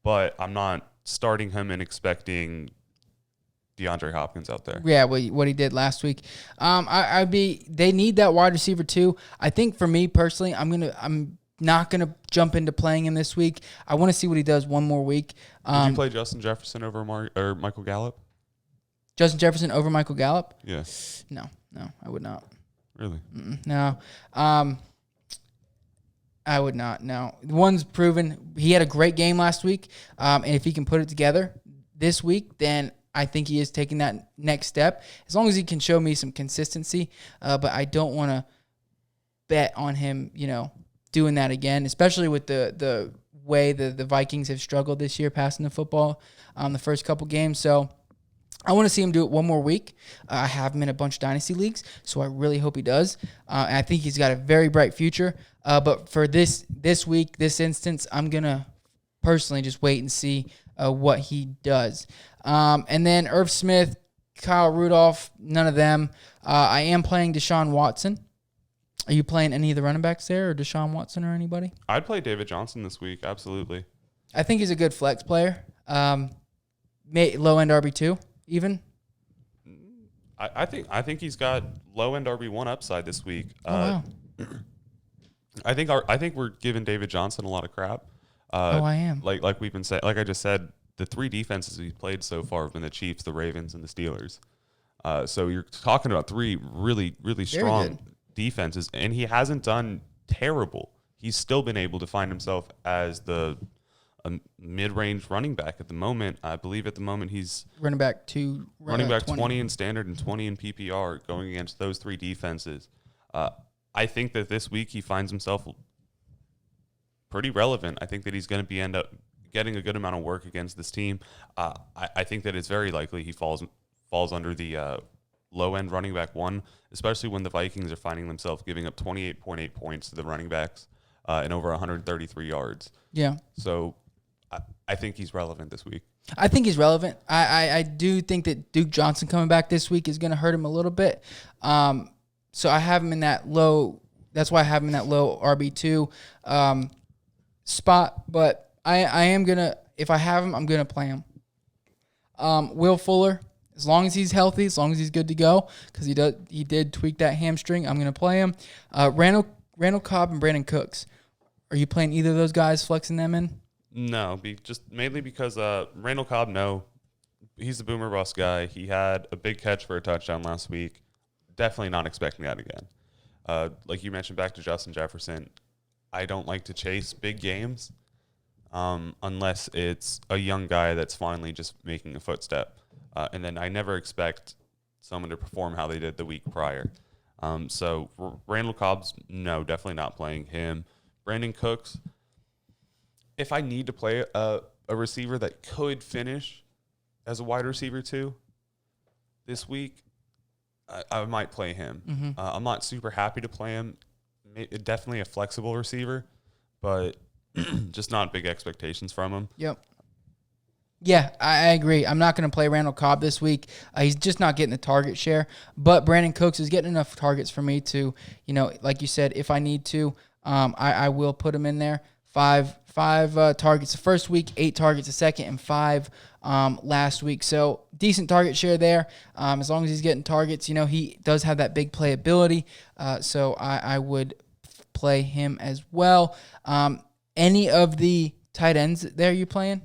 but I'm not starting him and expecting DeAndre Hopkins out there. Yeah, what he did last week. They need that wide receiver too. I think for me personally, I'm not gonna jump into playing him this week. I want to see what he does one more week. Did you play Justin Jefferson over Michael Gallup? Justin Jefferson over Michael Gallup? Yeah. No, I would not. Really? No. I would not. No. One's proven. He had a great game last week, and if he can put it together this week, then I think he is taking that next step, as long as he can show me some consistency. But I don't want to bet on him, doing that again, especially with the way the Vikings have struggled this year passing the football the first couple games. So I want to see him do it one more week. I have him in a bunch of dynasty leagues, so I really hope he does. And I think he's got a very bright future. But for this week, this instance, I'm going to personally just wait and see what he does. And then Irv Smith, Kyle Rudolph, none of them. I am playing Deshaun Watson. Are you playing any of the running backs there, or Deshaun Watson or anybody? I'd play David Johnson this week, absolutely. I think he's a good flex player. Low-end RB2 even. I think he's got low-end RB1 upside this week. Wow. I think we're giving David Johnson a lot of crap. I am. Like we've been saying, like I just said, the 3 defenses he's played so far have been the Chiefs, the Ravens, and the Steelers. So you're talking about 3 really, really strong defenses, and he hasn't done terrible. He's still been able to find himself as a mid-range running back at the moment. I believe at the moment he's running back 20 in standard and 20 in PPR going against those 3 defenses. I think that this week he finds himself pretty relevant. I think that he's going to end up getting a good amount of work against this team. I think that it's very likely he falls under the low-end running back 1, especially when the Vikings are finding themselves giving up 28.8 points to the running backs and over 133 yards. Yeah. So I think he's relevant this week. I think he's relevant. I do think that Duke Johnson coming back this week is going to hurt him a little bit. So I have him in that low. That's why I have him in that low RB2 spot. But I am gonna, if I have him, I'm gonna play him. Will Fuller, as long as he's healthy, as long as he's good to go, because he did tweak that hamstring, I'm gonna play him. Randall Cobb and Brandon Cooks. Are you playing either of those guys, flexing them in? No, just mainly because Randall Cobb, no. He's the boomer bust guy. He had a big catch for a touchdown last week. Definitely not expecting that again. Like you mentioned, back to Justin Jefferson, I don't like to chase big games unless it's a young guy that's finally just making a footstep. And then I never expect someone to perform how they did the week prior. So Randall Cobb's, no, definitely not playing him. Brandon Cooks, if I need to play a receiver that could finish as a wide receiver too this week, I might play him. Mm-hmm. I'm not super happy to play him. Definitely a flexible receiver, but just not big expectations from him. Yep. Yeah, I agree. I'm not going to play Randall Cobb this week. He's just not getting the target share. But Brandon Cooks is getting enough targets for me to, like you said, if I need to, I will put him in there. Five targets the first week, 8 targets the second, and 5 last week. So decent target share there. As long as he's getting targets, he does have that big playability. So I would play him as well. Any of the tight ends there you playing?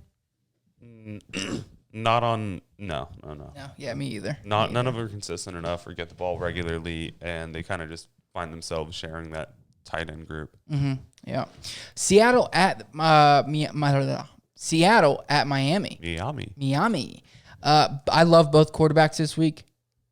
Not on. No. No, yeah, me either. None of them are consistent enough or get the ball regularly, and they kind of just find themselves sharing that tight end group. Mm-hmm. Yeah. Seattle at Miami. Miami. I love both quarterbacks this week.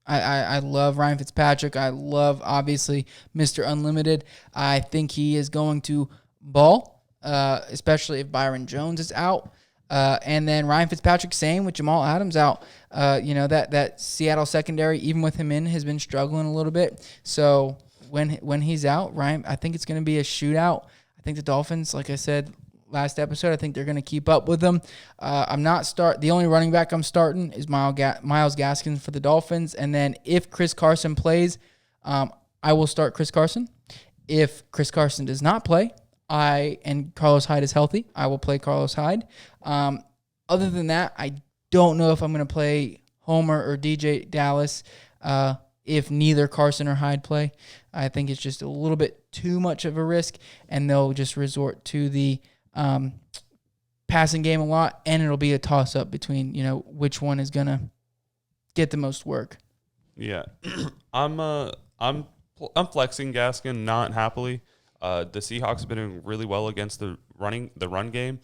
I love Ryan Fitzpatrick. I love, obviously, Mr. Unlimited. I think he is going to ball, especially if Byron Jones is out. And then Ryan Fitzpatrick, same with Jamal Adams out. That Seattle secondary, even with him in, has been struggling a little bit. So when he's out, Ryan, I think it's going to be a shootout. I think the Dolphins, like I said last episode, I think they're going to keep up with them. The only running back I'm starting is Myles Gaskin for the Dolphins. And then if Chris Carson plays, I will start Chris Carson. If Chris Carson does not play, and Carlos Hyde is healthy, I will play Carlos Hyde. Other than that, I don't know if I'm going to play Homer or DJ Dallas if neither Carson or Hyde play. I think it's just a little bit too much of a risk, and they'll just resort to the passing game a lot, and it'll be a toss-up between, which one is going to get the most work. Yeah. I'm flexing Gaskin, not happily. The Seahawks have been doing really well against the run game,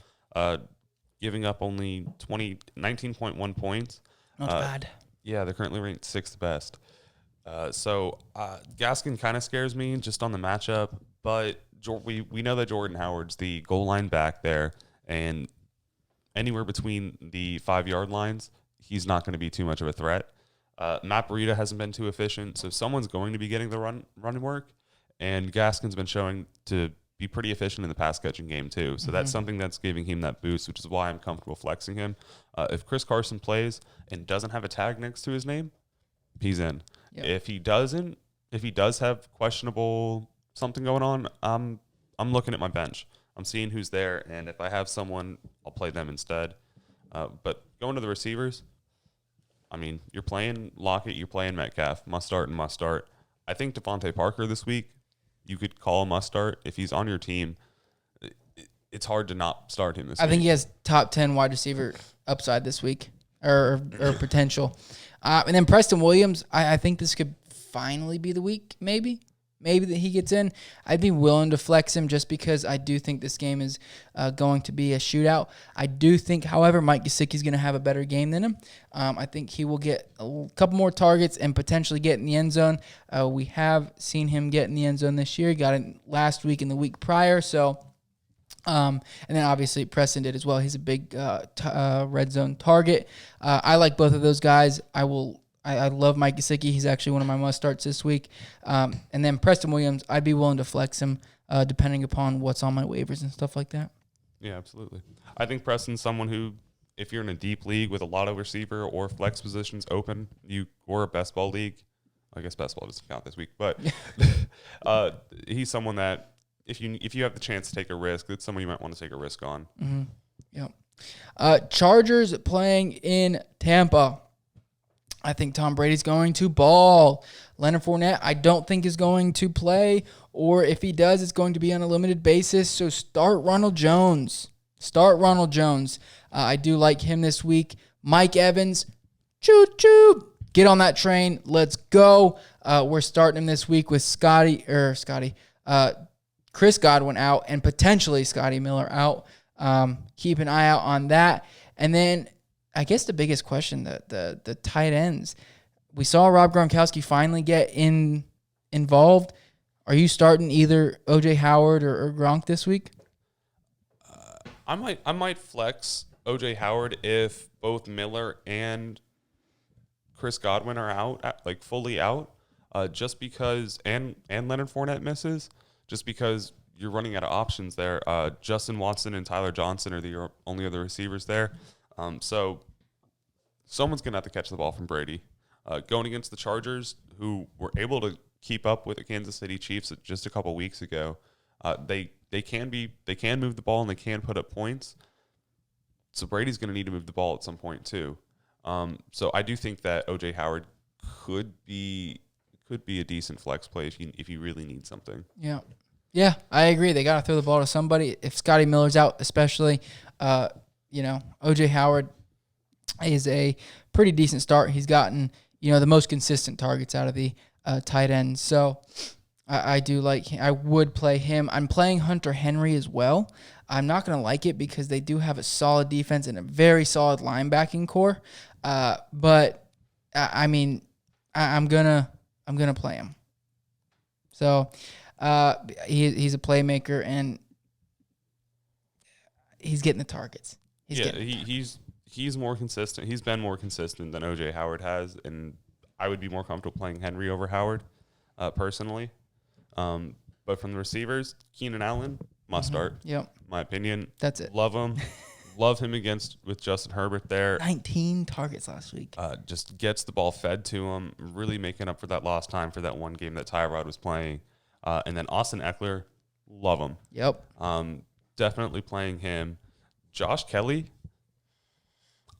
giving up only 19.1 points. Not bad. Yeah, they're currently ranked 6th best. So Gaskin kind of scares me just on the matchup, but we know that Jordan Howard's the goal line back there, and anywhere between the 5-yard lines, he's not going to be too much of a threat. Matt Breida hasn't been too efficient, so someone's going to be getting the run work. And Gaskin's been showing to be pretty efficient in the pass-catching game, too. So that's something that's giving him that boost, which is why I'm comfortable flexing him. If Chris Carson plays and doesn't have a tag next to his name, he's in. Yep. If he does have questionable something going on, I'm looking at my bench. I'm seeing who's there, and if I have someone, I'll play them instead. But going to the receivers, I mean, you're playing Lockett, you're playing Metcalf, must start. I think Devontae Parker this week, you could call a must start. If he's on your team, it's hard to not start him this week. I think he has top 10 wide receiver upside this week, or potential. And then Preston Williams, I think this could finally be the week, maybe that he gets in. I'd be willing to flex him just because I do think this game is going to be a shootout. I do think, however, Mike Gesicki's going to have a better game than him. I think he will get a couple more targets and potentially get in the end zone. We have seen him get in the end zone this year. He got it last week and the week prior. So, and then obviously Preston did as well. He's a big red zone target. I like both of those guys. I love Mike Gesicki. He's actually one of my must-starts this week. And then Preston Williams, I'd be willing to flex him depending upon what's on my waivers and stuff like that. Yeah, absolutely. I think Preston's someone who, if you're in a deep league with a lot of receiver or flex positions open, or a best ball league, I guess best ball doesn't count this week, but he's someone that if you have the chance to take a risk, it's someone you might want to take a risk on. Mm-hmm. Yep. Chargers playing in Tampa. I think Tom Brady's going to ball. Leonard Fournette, I don't think is going to play, or if he does, it's going to be on a limited basis. So start Ronald Jones. I do like him this week. Mike Evans, choo-choo. Get on that train. Let's go. We're starting him this week with Chris Godwin out and potentially Scotty Miller out. Keep an eye out on that. And then I guess the biggest question, the tight ends. We saw Rob Gronkowski finally get involved. Are you starting either O.J. Howard or Gronk this week? I might flex O.J. Howard if both Miller and Chris Godwin are out, like fully out, just because, and Leonard Fournette misses, just because you're running out of options there. Justin Watson and Tyler Johnson are the only other receivers there. So someone's going to have to catch the ball from Brady. Going against the Chargers, who were able to keep up with the Kansas City Chiefs just a couple weeks ago, they can move the ball and they can put up points. So Brady's going to need to move the ball at some point too. So I do think that O.J. Howard could be a decent flex play if you really need something. Yeah, I agree. They got to throw the ball to somebody. If Scotty Miller's out, especially, O.J. Howard is a pretty decent start. He's gotten, the most consistent targets out of the tight ends. So I do like him. I would play him. I'm playing Hunter Henry as well. I'm not going to like it because they do have a solid defense and a very solid linebacking core. But I'm gonna play him. So he's a playmaker and he's getting the targets. He's more consistent. He's been more consistent than O.J. Howard has, and I would be more comfortable playing Henry over Howard, personally. But from the receivers, Keenan Allen must start. Yep, my opinion. That's it. Love him. Love him with Justin Herbert there. 19 targets last week. Just gets the ball fed to him, really making up for that lost time for that one game that Tyrod was playing. And then Austin Eckler, love him. Yep. Definitely playing him. Josh Kelly,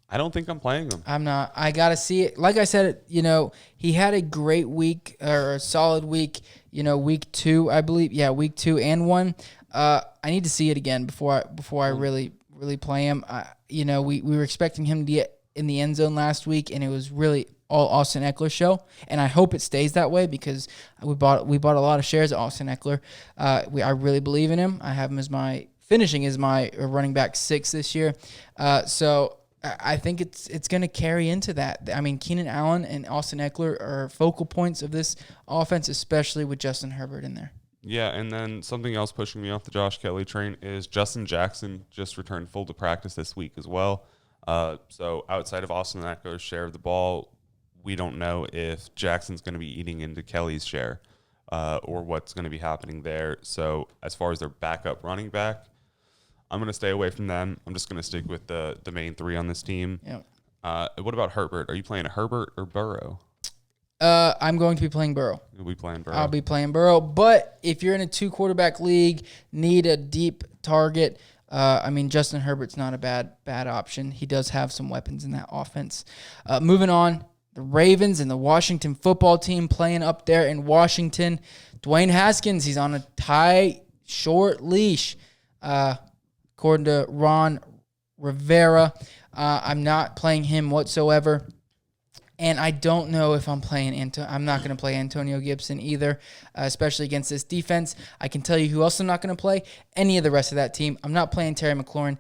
I don't think I'm playing him. I'm not. I got to see it. Like I said, he had a great week or a solid week, week 2, I believe. Yeah, week 2 and 1. I need to see it again before I really play him. We were expecting him to get in the end zone last week, and it was really all Austin Eckler show. And I hope it stays that way because we bought a lot of shares of Austin Eckler. I really believe in him. I have him as finishing as my running back 6 this year. So I think it's going to carry into that. I mean, Keenan Allen and Austin Eckler are focal points of this offense, especially with Justin Herbert in there. Yeah, and then something else pushing me off the Josh Kelly train is Justin Jackson just returned full to practice this week as well. So outside of Austin Eckler's share of the ball, we don't know if Jackson's going to be eating into Kelly's share or what's going to be happening there. So as far as their backup running back, I'm going to stay away from them. I'm just going to stick with the main 3 on this team. Yeah. What about Herbert? Are you playing Herbert or Burrow? I'm going to be playing Burrow. You'll be playing Burrow. I'll be playing Burrow. But if you're in a 2-quarterback league, need a deep target, Justin Herbert's not a bad option. He does have some weapons in that offense. Moving on, the Ravens and the Washington football team playing up there in Washington. Dwayne Haskins, he's on a tight, short leash, according to Ron Rivera. I'm not playing him whatsoever. And I don't know if I'm playing I'm not going to play Antonio Gibson either, especially against this defense. I can tell you who else I'm not going to play. Any of the rest of that team. I'm not playing Terry McLaurin,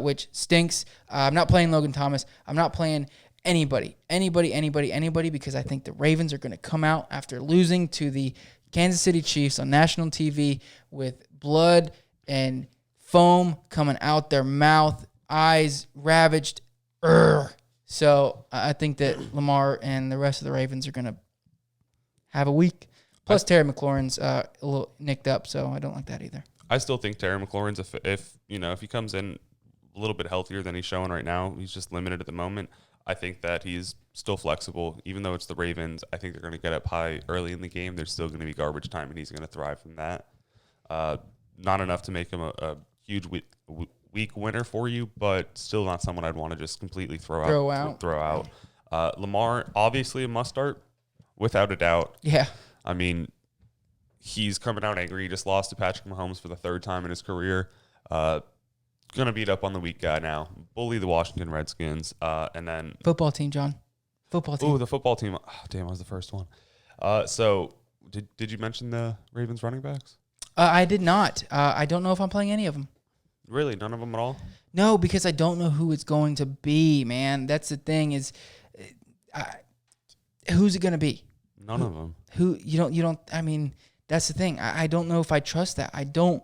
which stinks. I'm not playing Logan Thomas. I'm not playing anybody, because I think the Ravens are going to come out after losing to the Kansas City Chiefs on national TV with blood and foam coming out their mouth, eyes ravaged. So I think that Lamar and the rest of the Ravens are going to have a week. Plus, Terry McLaurin's a little nicked up, so I don't like that either. I still think Terry McLaurin's, if he comes in a little bit healthier than he's showing right now, he's just limited at the moment. I think that he's still flexible. Even though it's the Ravens, I think they're going to get up high early in the game. There's still going to be garbage time, and he's going to thrive from that. Not enough to make him a huge week winner for you, but still not someone I'd want to just completely throw out. Lamar, obviously a must start, without a doubt. Yeah. I mean, he's coming out angry. He just lost to Patrick Mahomes for the third time in his career. Going to beat up on the weak guy now. Bully the Washington Redskins. And then Football team, John. Football team. Oh, the football team. Oh, damn, I was the first one. So did you mention the Ravens running backs? I did not. I don't know if I'm playing any of them. Really? None of them at all? No, because I don't know who it's going to be, man. That's the thing is, who's it going to be? None of them. Who you don't. I mean, that's the thing. I don't know if I trust that. I don't.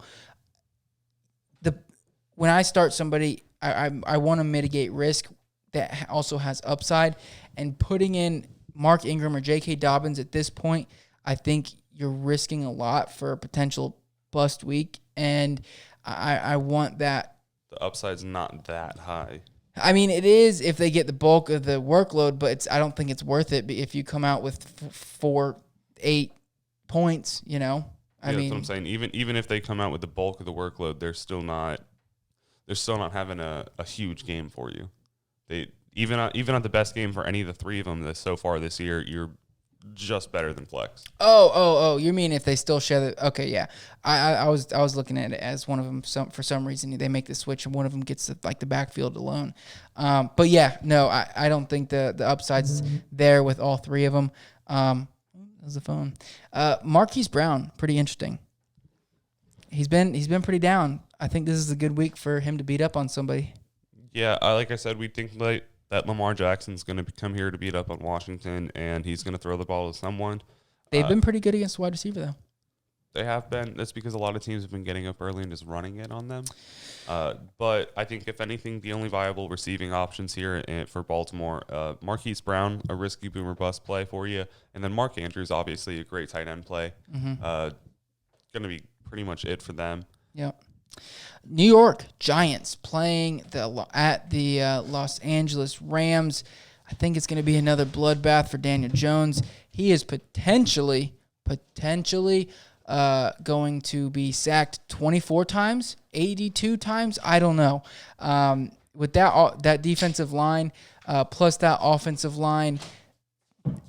When I start somebody, I want to mitigate risk that also has upside, and putting in Mark Ingram or J.K. Dobbins at this point, I think you're risking a lot for a potential bust week, and I want that. The upside's not that high. I mean, it is if they get the bulk of the workload, but I don't think it's worth it if you come out with 4-8 points, I mean, that's what I'm saying. Even if they come out with the bulk of the workload, they're still not having a huge game for you. They even on the best game for any of the three of them so far this year, you're just better than flex. Oh, you mean if they still share the? Okay, yeah. I was looking at it as one of them. For some reason they make the switch and one of them gets the backfield alone. But yeah, no, I don't think the upside's there with all three of them. That was the phone. Marquise Brown, pretty interesting. He's been pretty down. I think this is a good week for him to beat up on somebody. Yeah, like I said, we think that Lamar Jackson's going to come here to beat up on Washington, and he's going to throw the ball to someone. They've been pretty good against wide receiver, though. They have been. That's because a lot of teams have been getting up early and just running it on them. But I think, if anything, the only viable receiving options here for Baltimore, Marquise Brown, a risky boomer bust play for you, and then Mark Andrews, obviously a great tight end play. Going to be pretty much it for them. Yep. New York Giants playing at the Los Angeles Rams. I think it's going to be another bloodbath for Daniel Jones. He is potentially going to be sacked 24 times, 82 times. I don't know. With that defensive line plus that offensive line,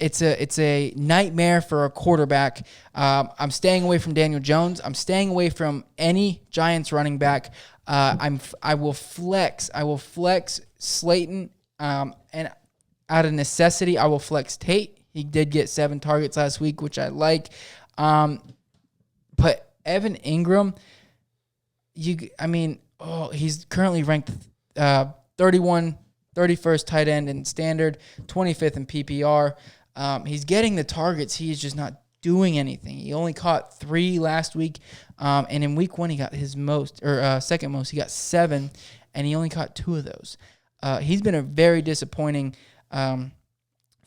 it's a nightmare for a quarterback. I'm staying away from Daniel Jones. I'm staying away from any Giants running back. I will flex Slayton, and out of necessity, I will flex Tate. He did get 7 targets last week, which I like. But Evan Ingram, he's currently ranked 31st tight end in standard, 25th in PPR. He's getting the targets. He's just not doing anything. He only caught 3 last week. And in week 1, he got his second most. He got 7, and he only caught 2 of those. He's been a very disappointing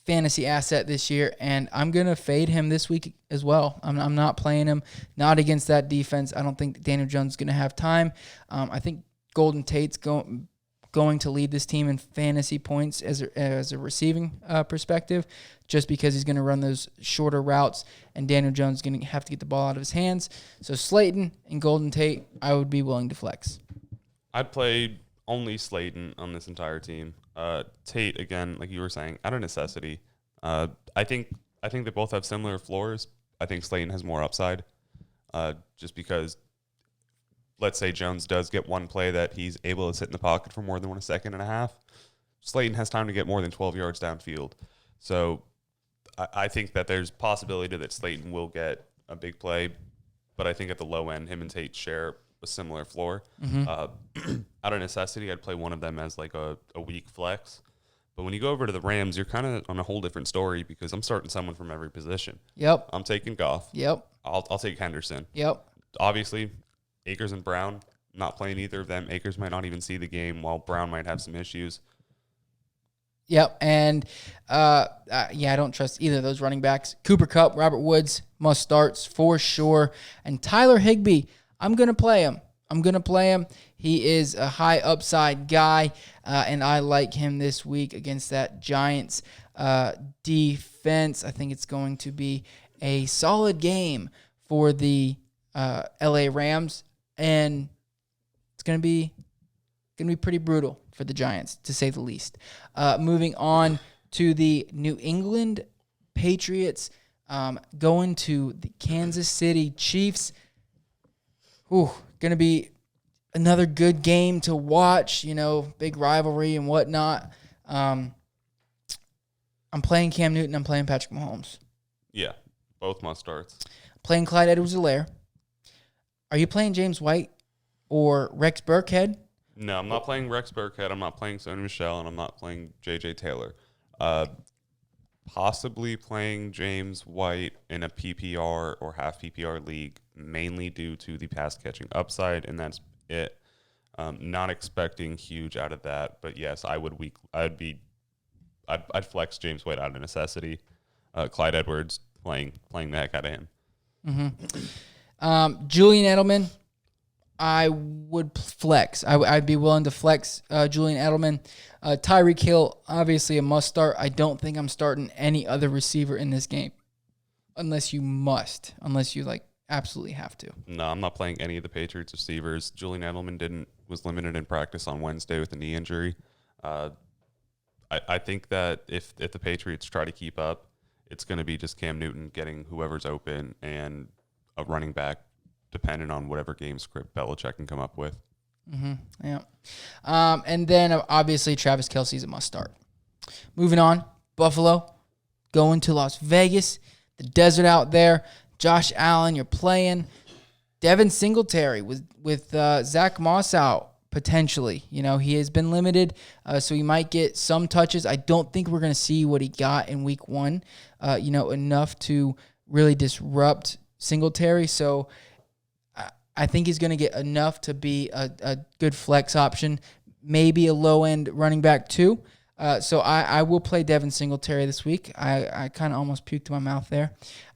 fantasy asset this year, and I'm going to fade him this week as well. I'm not playing him, not against that defense. I don't think Daniel Jones is going to have time. I think Golden Tate's going to lead this team in fantasy points as a receiving perspective, just because he's going to run those shorter routes, and Daniel Jones is going to have to get the ball out of his hands. So Slayton and Golden Tate, I would be willing to flex. I'd play only Slayton on this entire team. Tate, again, like you were saying, out of necessity. I think they both have similar floors. I think Slayton has more upside, just because, let's say Jones does get one play that he's able to sit in the pocket for more than 1.5 seconds. Slayton has time to get more than 12 yards downfield. So I think that there's possibility that Slayton will get a big play, but I think at the low end, him and Tate share a similar floor. Out of necessity, I'd play one of them as like a weak flex. But when you go over to the Rams, you're kind of on a whole different story, because I'm starting someone from every position. Yep. I'm taking Goff. Yep. I'll take Henderson. Yep. Obviously, Akers and Brown, not playing either of them. Akers might not even see the game, while Brown might have some issues. Yep, and I don't trust either of those running backs. Cooper Kupp, Robert Woods, must starts for sure. And Tyler Higbee, I'm going to play him. He is a high upside guy. and I like him this week against that Giants defense. I think it's going to be a solid game for the LA Rams, and it's going to be pretty brutal for the Giants, to say the least. Moving on to the New England Patriots, going to the Kansas City Chiefs. Going to be another good game to watch, big rivalry and whatnot. I'm playing Cam Newton. I'm playing Patrick Mahomes. Yeah, both must starts. Playing Clyde Edwards-Helaire. Are you playing James White or Rex Burkhead? No, I'm not playing Rex Burkhead. I'm not playing Sony Michel, and I'm not playing J.J. Taylor. Possibly playing James White in a PPR or half PPR league, mainly due to the pass catching upside, and that's it. Not expecting huge out of that, but yes, I'd flex James White out of necessity. Clyde Edwards playing the heck out of him. Mm-hmm. Julian Edelman, I would flex. I'd be willing to flex Julian Edelman. Tyreek Hill, obviously a must start. I don't think I'm starting any other receiver in this game, unless you absolutely have to. No, I'm not playing any of the Patriots receivers. Julian Edelman was limited in practice on Wednesday with a knee injury. I think that if the Patriots try to keep up, it's going to be just Cam Newton getting whoever's open and a running back dependent on whatever game script Belichick can come up with. Mm-hmm. Yeah. And then obviously Travis Kelce's a must start. Moving on, Buffalo going to Las Vegas, the desert out there. Josh Allen, you're playing. Devin Singletary with Zach Moss out potentially. He has been limited, so he might get some touches. I don't think we're going to see what he got in week 1, enough to really disrupt Singletary. So I think he's going to get enough to be a good flex option, maybe a low-end running back too. So I will play Devin Singletary this week. I kind of almost puked in my mouth there.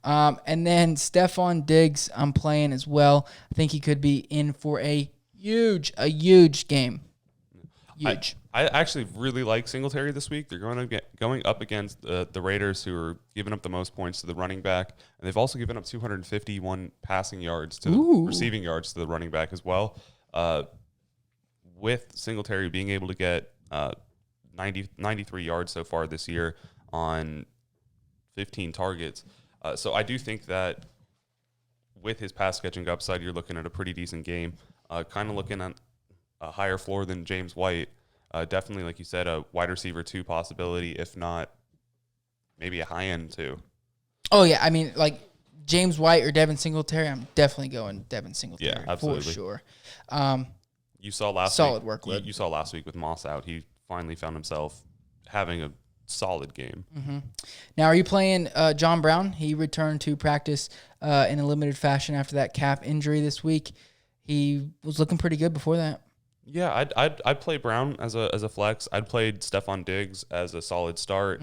And then Stephon Diggs I'm playing as well. I think he could be in for a huge game. Huge. I actually really like Singletary this week. They're going up against the Raiders, who are giving up the most points to the running back, and they've also given up 251 passing yards to the receiving yards to the running back as well. With Singletary being able to get 93 yards so far this year on 15 targets. So I do think that with his pass catching upside, you're looking at a pretty decent game. Kind of looking at a higher floor than James White. Definitely, like you said, a wide receiver 2 possibility, if not maybe a high end 2. Oh, yeah. I mean, like James White or Devin Singletary, I'm definitely going Devin Singletary. Yeah, absolutely. For sure. You saw last solid week. Workload. You saw last week with Moss out. He finally found himself having a solid game. Mm-hmm. Now, are you playing John Brown? He returned to practice in a limited fashion after that calf injury this week. He was looking pretty good before that. Yeah, I'd play Brown as a flex. I'd play Stephon Diggs as a solid start,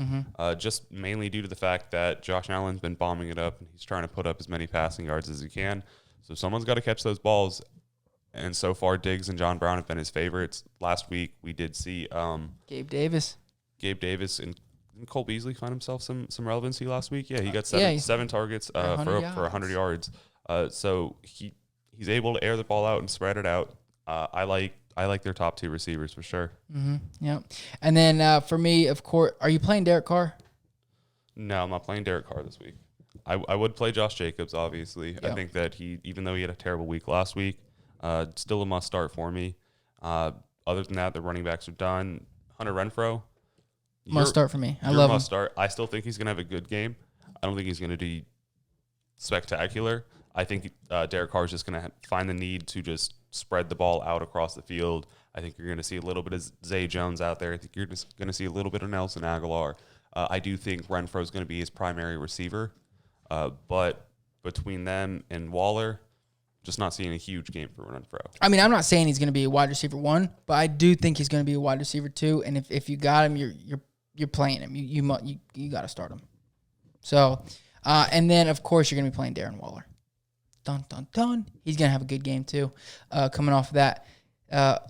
just mainly due to the fact that Josh Allen's been bombing it up, and he's trying to put up as many passing yards as he can. So someone's got to catch those balls, and so far Diggs and John Brown have been his favorites. Last week we did see Gabe Davis and Cole Beasley find himself some relevancy last week. Yeah, he got seven targets for 100 yards. So he's able to air the ball out and spread it out. I like their top 2 receivers for sure. Mm-hmm. Yeah. And then for me, of course, are you playing Derek Carr? No, I'm not playing Derek Carr this week. I would play Josh Jacobs, obviously. Yep. I think that even though he had a terrible week last week, still a must start for me. Other than that, the running backs are done. Hunter Renfrow. Must start for me. I love him. Must start. I still think he's going to have a good game. I don't think he's going to be spectacular. I think Derek Carr is just going to find the need to just spread the ball out across the field. I think you're going to see a little bit of Zay Jones out there. I think you're just going to see a little bit of Nelson Aguilar. I do think Renfro is going to be his primary receiver. But between them and Waller, just not seeing a huge game for Renfro. I mean, I'm not saying he's going to be a wide receiver 1, but I do think he's going to be a wide receiver 2. And if you got him, you're playing him. You got to start him. So, and then of course you're going to be playing Darren Waller. Dun, dun, dun. He's going to have a good game too, coming off of that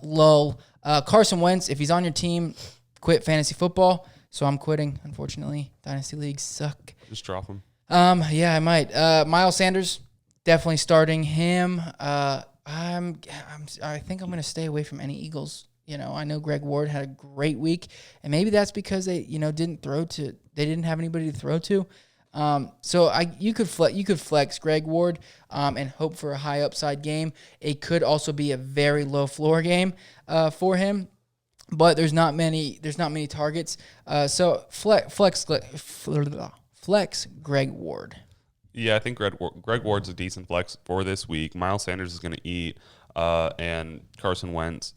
lull. Carson Wentz, if he's on your team, quit fantasy football. So I'm quitting, unfortunately. Dynasty leagues suck. Just drop him. Yeah, I might. Miles Sanders, definitely starting him. I think I'm going to stay away from any Eagles. I know Greg Ward had a great week, and maybe that's because they, they didn't have anybody to throw to. So you could flex Greg Ward, and hope for a high upside game. It could also be a very low floor game, for him. But there's not many targets. So flex Greg Ward. Yeah, I think Greg Ward's a decent flex for this week. Miles Sanders is going to eat, and Carson Wentz.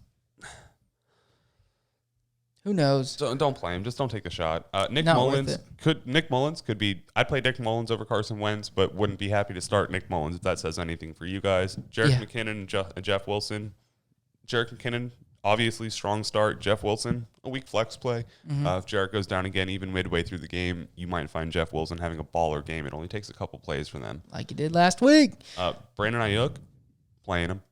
Who knows? Don't play him. Just don't take the shot. Nick Not Mullins could be. I'd play Nick Mullins over Carson Wentz, but wouldn't be happy to start Nick Mullins if that says anything for you guys. Jerick McKinnon and Jeff Wilson. Jerick McKinnon, obviously strong start. Jeff Wilson, a weak flex play. If Jerick goes down again, even midway through the game, you might find Jeff Wilson having a baller game. It only takes a couple plays for them. Like you did last week. Brandon Ayuk, playing him.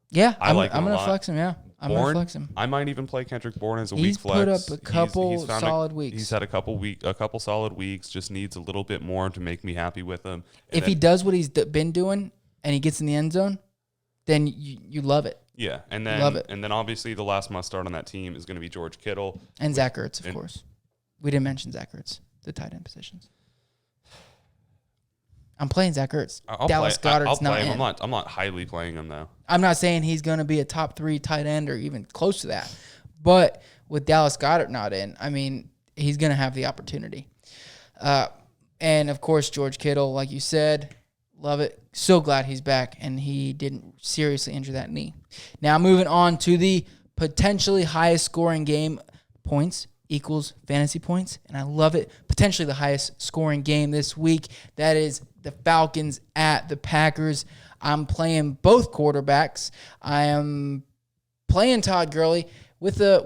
Yeah, I'm going to flex him, yeah. I'm going to flex him. I might even play Kendrick Bourne as a He's weak flex. put up a couple solid weeks. He's had a couple solid weeks. Just needs a little bit more to make me happy with him. If he does what he's been doing and he gets in the end zone, then you love it. Yeah, and then obviously the last must start on that team is going to be George Kittle and Zach Ertz, of course. We didn't mention Zach Ertz, the tight end positions. I'm playing Zach Ertz. Dallas Goedert's not in. I'm not highly playing him though. I'm not saying he's going to be a top 3 tight end or even close to that, but with Dallas Goedert not in, I mean, he's going to have the opportunity. And of course, George Kittle, like you said, love it. So glad he's back and he didn't seriously injure that knee. Now moving on to the potentially highest scoring game, points equals fantasy points, and I love it. Potentially the highest scoring game this week. That is the Falcons at the Packers. I'm playing both quarterbacks. I am playing Todd Gurley with a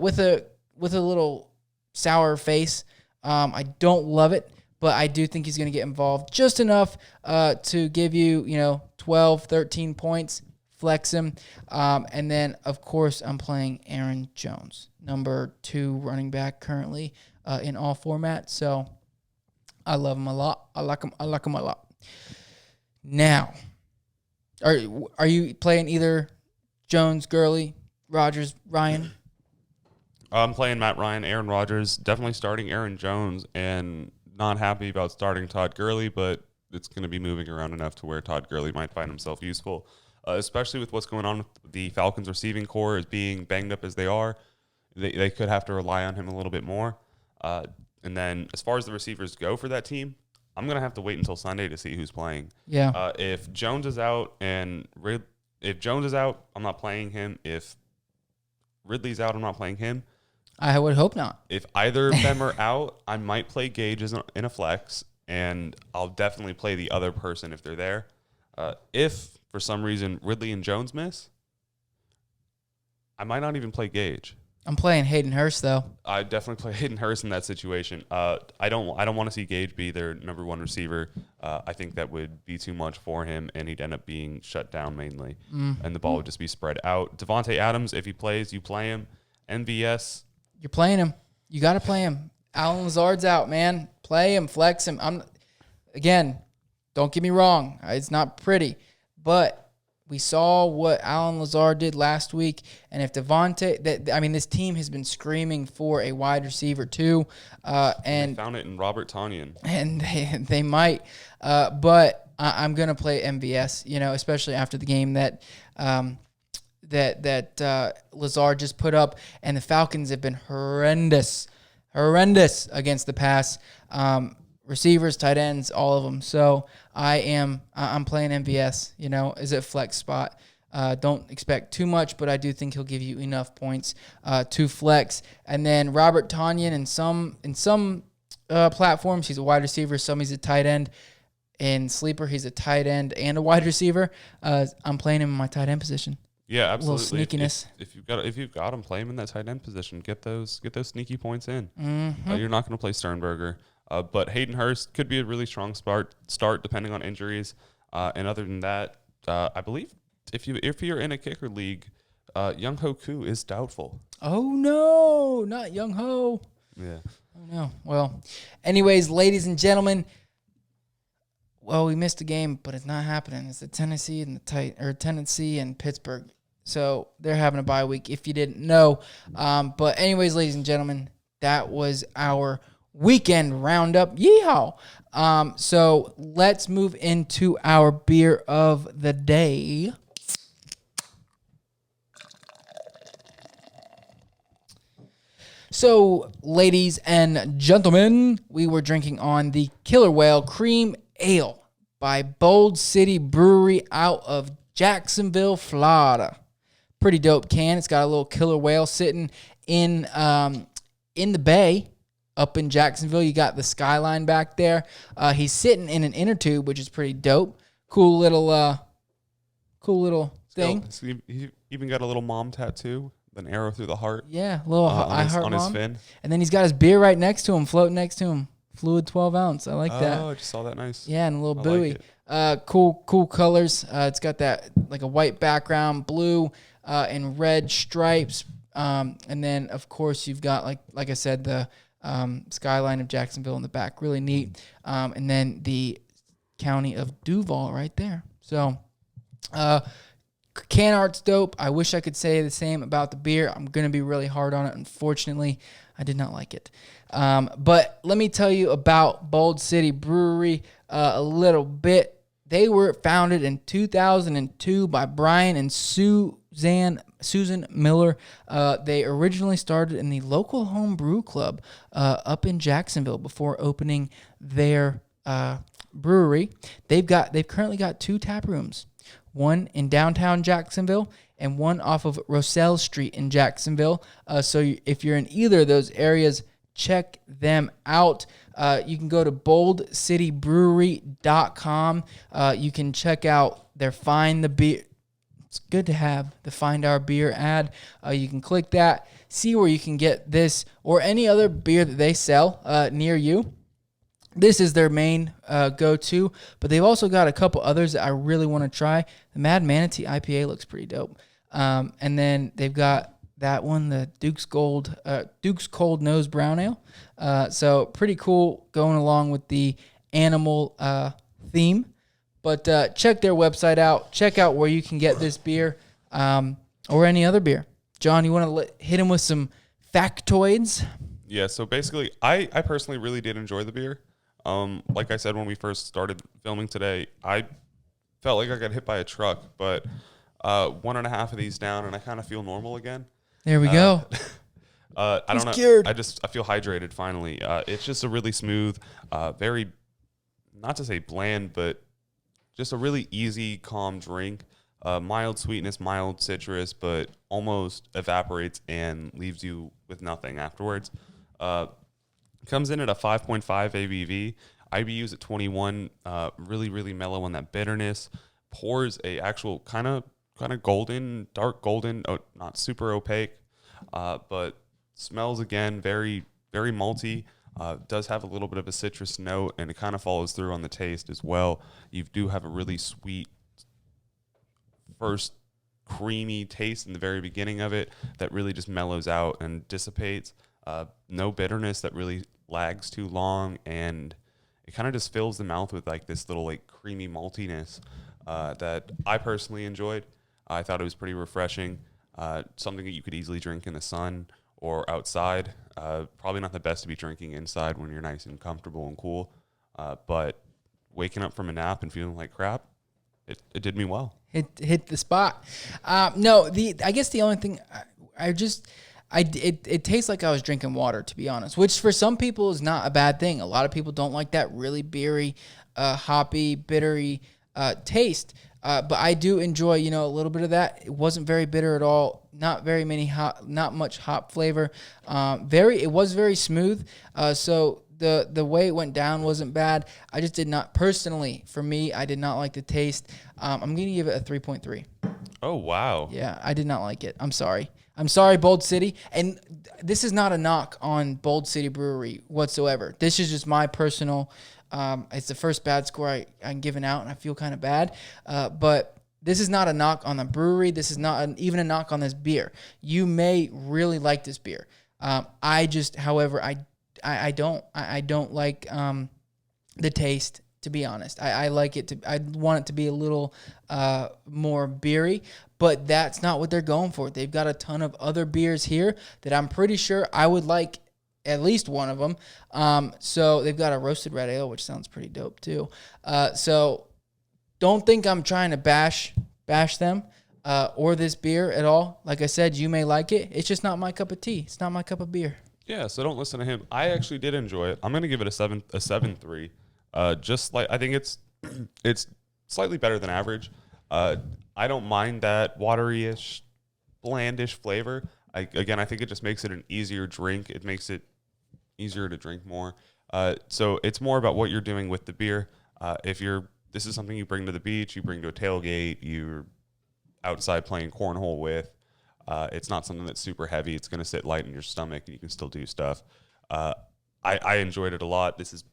little sour face. I don't love it, but I do think he's going to get involved just enough to give you, 12, 13 points. Flex him. And then, of course, I'm playing Aaron Jones, number 2 running back currently in all formats. So I love him a lot. I like him a lot. Now, are you playing either Jones, Gurley, Rodgers, Ryan? I'm playing Matt Ryan, Aaron Rodgers, definitely starting Aaron Jones, and not happy about starting Todd Gurley, but it's going to be moving around enough to where Todd Gurley might find himself useful. Especially with what's going on with the Falcons receiving core as being banged up as they are. They could have to rely on him a little bit more. And then as far as the receivers go for that team, I'm going to have to wait until Sunday to see who's playing. Yeah. If Jones is out, I'm not playing him. If Ridley's out, I'm not playing him. I would hope not. If either of them are out, I might play Gage in a flex, and I'll definitely play the other person if they're there. If for some reason Ridley and Jones miss, I might not even play Gage. I'm playing Hayden Hurst though. I definitely play Hayden Hurst in that situation. I don't want to see Gage be their number 1 receiver. I think that would be too much for him, and he'd end up being shut down mainly, and the ball would just be spread out. Devontae Adams, if he plays, you play him. MVS, you're playing him. You got to play him. Alan Lazard's out, man. Play him, flex him. Don't get me wrong. It's not pretty, but we saw what Alan Lazard did last week, and if this team has been screaming for a wide receiver too, and they found it in Robert Tonyan, and they might, but I'm gonna play MVS, especially after the game that Lazard just put up, and the Falcons have been horrendous against the pass. Receivers, tight ends, all of them. So I'm playing MVS, as a flex spot. Don't expect too much, but I do think he'll give you enough points to flex. And then Robert Tonyan in some platforms, he's a wide receiver. Some he's a tight end. In Sleeper, he's a tight end and a wide receiver. I'm playing him in my tight end position. Yeah, absolutely. A little sneakiness. If you've got him, play him in that tight end position. Get those sneaky points in. Mm-hmm. You're not going to play Sternberger. But Hayden Hurst could be a really strong start depending on injuries. And other than that, I believe if you're in a kicker league, Young Ho Koo is doubtful. Oh, no, not Young Ho. Yeah. Oh, no. Well, anyways, ladies and gentlemen, well, we missed a game, but it's not happening. It's the Tennessee and Pittsburgh. So they're having a bye week, if you didn't know. But anyways, ladies and gentlemen, that was our weekend roundup. Yeehaw! So let's move into our beer of the day. So, ladies and gentlemen, we were drinking on the Killer Whale Cream Ale by Bold City Brewery out of Jacksonville, Florida. Pretty dope can. It's got a little killer whale sitting in the bay up in Jacksonville. You got the skyline back there. He's sitting in an inner tube, which is pretty dope. Cool little thing. He even got a little mom tattoo, an arrow through the heart. Yeah, a little I heart on mom. his fin. And then he's got his beer right next to him, floating next to him. Fluid 12 ounce. I like that. Oh, I just saw that. Nice. Yeah, and a little I buoy. like Cool colors. It's got that like a white background, blue and red stripes. And then of course you've got like I said, the skyline of Jacksonville in the back. Really neat. And then the county of Duval right there. So can art's dope. I wish I could say the same about the beer. I'm going to be really hard on it. Unfortunately, I did not like it. But let me tell you about Bold City Brewery a little bit. They were founded in 2002 by Brian and Susan Miller. They originally started in the local home brew club up in Jacksonville before opening their brewery. They've currently got 2 tap rooms, one in downtown Jacksonville and one off of Roselle Street in Jacksonville. So if you're in either of those areas, check them out. You can go to boldcitybrewery.com. You can check out their Find the Beer. It's good to have the Find Our Beer ad. You can click that, see where you can get this or any other beer that they sell near you. This is their main go-to, but they've also got a couple others that I really want to try. The Mad Manatee IPA looks pretty dope. And then they've got that one, the Duke's Cold Nose Brown Ale. So pretty cool going along with the animal theme. But check their website out. Check out where you can get this beer or any other beer. John, you want to hit him with some factoids? Yeah, so basically, I personally really did enjoy the beer. Like I said when we first started filming today, I felt like I got hit by a truck, but 1.5 of these down, and I kind of feel normal again. There we go. I don't know. Cured. I feel hydrated finally. It's just a really smooth, very, not to say bland, but just a really easy, calm drink. Mild sweetness, mild citrus, but almost evaporates and leaves you with nothing afterwards. Comes in at a 5.5 ABV. IBU's at 21. Really, really mellow on that bitterness. Pours a actual kind of golden, dark golden, not super opaque, but smells again very, very malty. Does have a little bit of a citrus note, and it kind of follows through on the taste as well. You do have a really sweet first creamy taste in the very beginning of it that really just mellows out and dissipates. No bitterness that really lags too long, and it kind of just fills the mouth with like this little like creamy maltiness that I personally enjoyed. I thought it was pretty refreshing. Something that you could easily drink in the sun or outside. Probably not the best to be drinking inside when you're nice and comfortable and cool. But waking up from a nap and feeling like crap, it did me well. Hit the spot. I guess the only thing it tastes like I was drinking water, to be honest, which for some people is not a bad thing. A lot of people don't like that really beery, hoppy, bittery taste. But I do enjoy, a little bit of that. It wasn't very bitter at all. Not much hop flavor. It was very smooth. So the way it went down wasn't bad. I just did not, personally, for me, I did not like the taste. I'm going to give it a 3.3. Oh, wow. Yeah, I did not like it. I'm sorry, Bold City. And this is not a knock on Bold City Brewery whatsoever. This is just my personal, it's the first bad score I'm giving out, and I feel kind of bad. But this is not a knock on the brewery. This is not even a knock on this beer. You may really like this beer. However, I don't like the taste. To be honest, I like it I want it to be a little more beery, but that's not what they're going for. They've got a ton of other beers here that I'm pretty sure I would like at least one of them. So they've got a roasted red ale, which sounds pretty dope too. So don't think I'm trying to bash them or this beer at all. Like I said, you may like it. It's just not my cup of tea. It's not my cup of beer. Yeah, so don't listen to him. I actually did enjoy it. I'm gonna give it a 7.3. Just like I think it's slightly better than average. I don't mind that watery-ish, blandish flavor. I think it just makes it an easier drink. It makes it easier to drink more. So it's more about what you're doing with the beer. This is something you bring to the beach, you bring to a tailgate, you're outside playing cornhole with. It's not something that's super heavy. It's going to sit light in your stomach, and you can still do stuff. I enjoyed it a lot. This is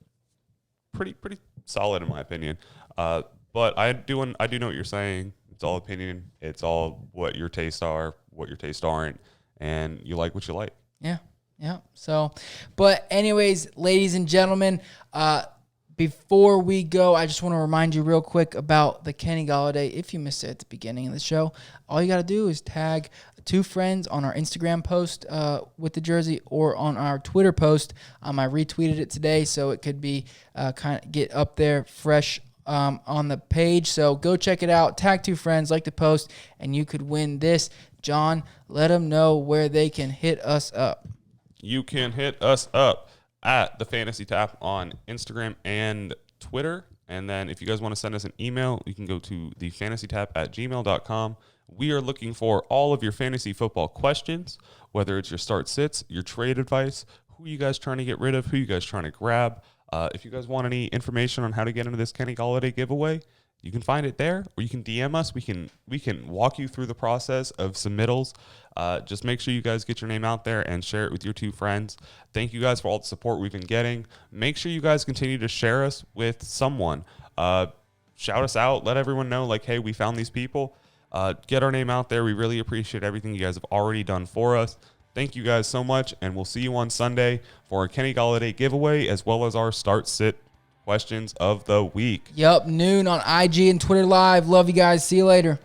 pretty solid in my opinion. But I do know what you're saying. It's all opinion. It's all what your tastes are, what your tastes aren't, and you like what you like. Yeah. So, but anyways, ladies and gentlemen, before we go, I just want to remind you real quick about the Kenny Galladay. If you missed it at the beginning of the show, all you got to do is tag 2 friends on our Instagram post with the jersey or on our Twitter post. I retweeted it today, so it could be kind of get up there fresh on the page. So go check it out. Tag 2 friends, like the post, and you could win this. John, let them know where they can hit us up. You can hit us up at thefantasytap on Instagram and Twitter. And then if you guys want to send us an email, you can go to thefantasytap@gmail.com. We are looking for all of your fantasy football questions, whether it's your start sits, your trade advice, who you guys trying to get rid of, who you guys trying to grab. If you guys want any information on how to get into this Kenny Galladay giveaway, you can find it there, or you can DM us. We can walk you through the process of submittals. Just make sure you guys get your name out there and share it with your 2 friends. Thank you guys for all the support we've been getting. Make sure you guys continue to share us with someone. Shout us out. Let everyone know, like, hey, we found these people. Get our name out there. We really appreciate everything you guys have already done for us. Thank you guys so much, and we'll see you on Sunday for a Kenny Galladay giveaway as well as our start sit questions of the week. Yep, noon on IG and Twitter Live. Love you guys. See you later.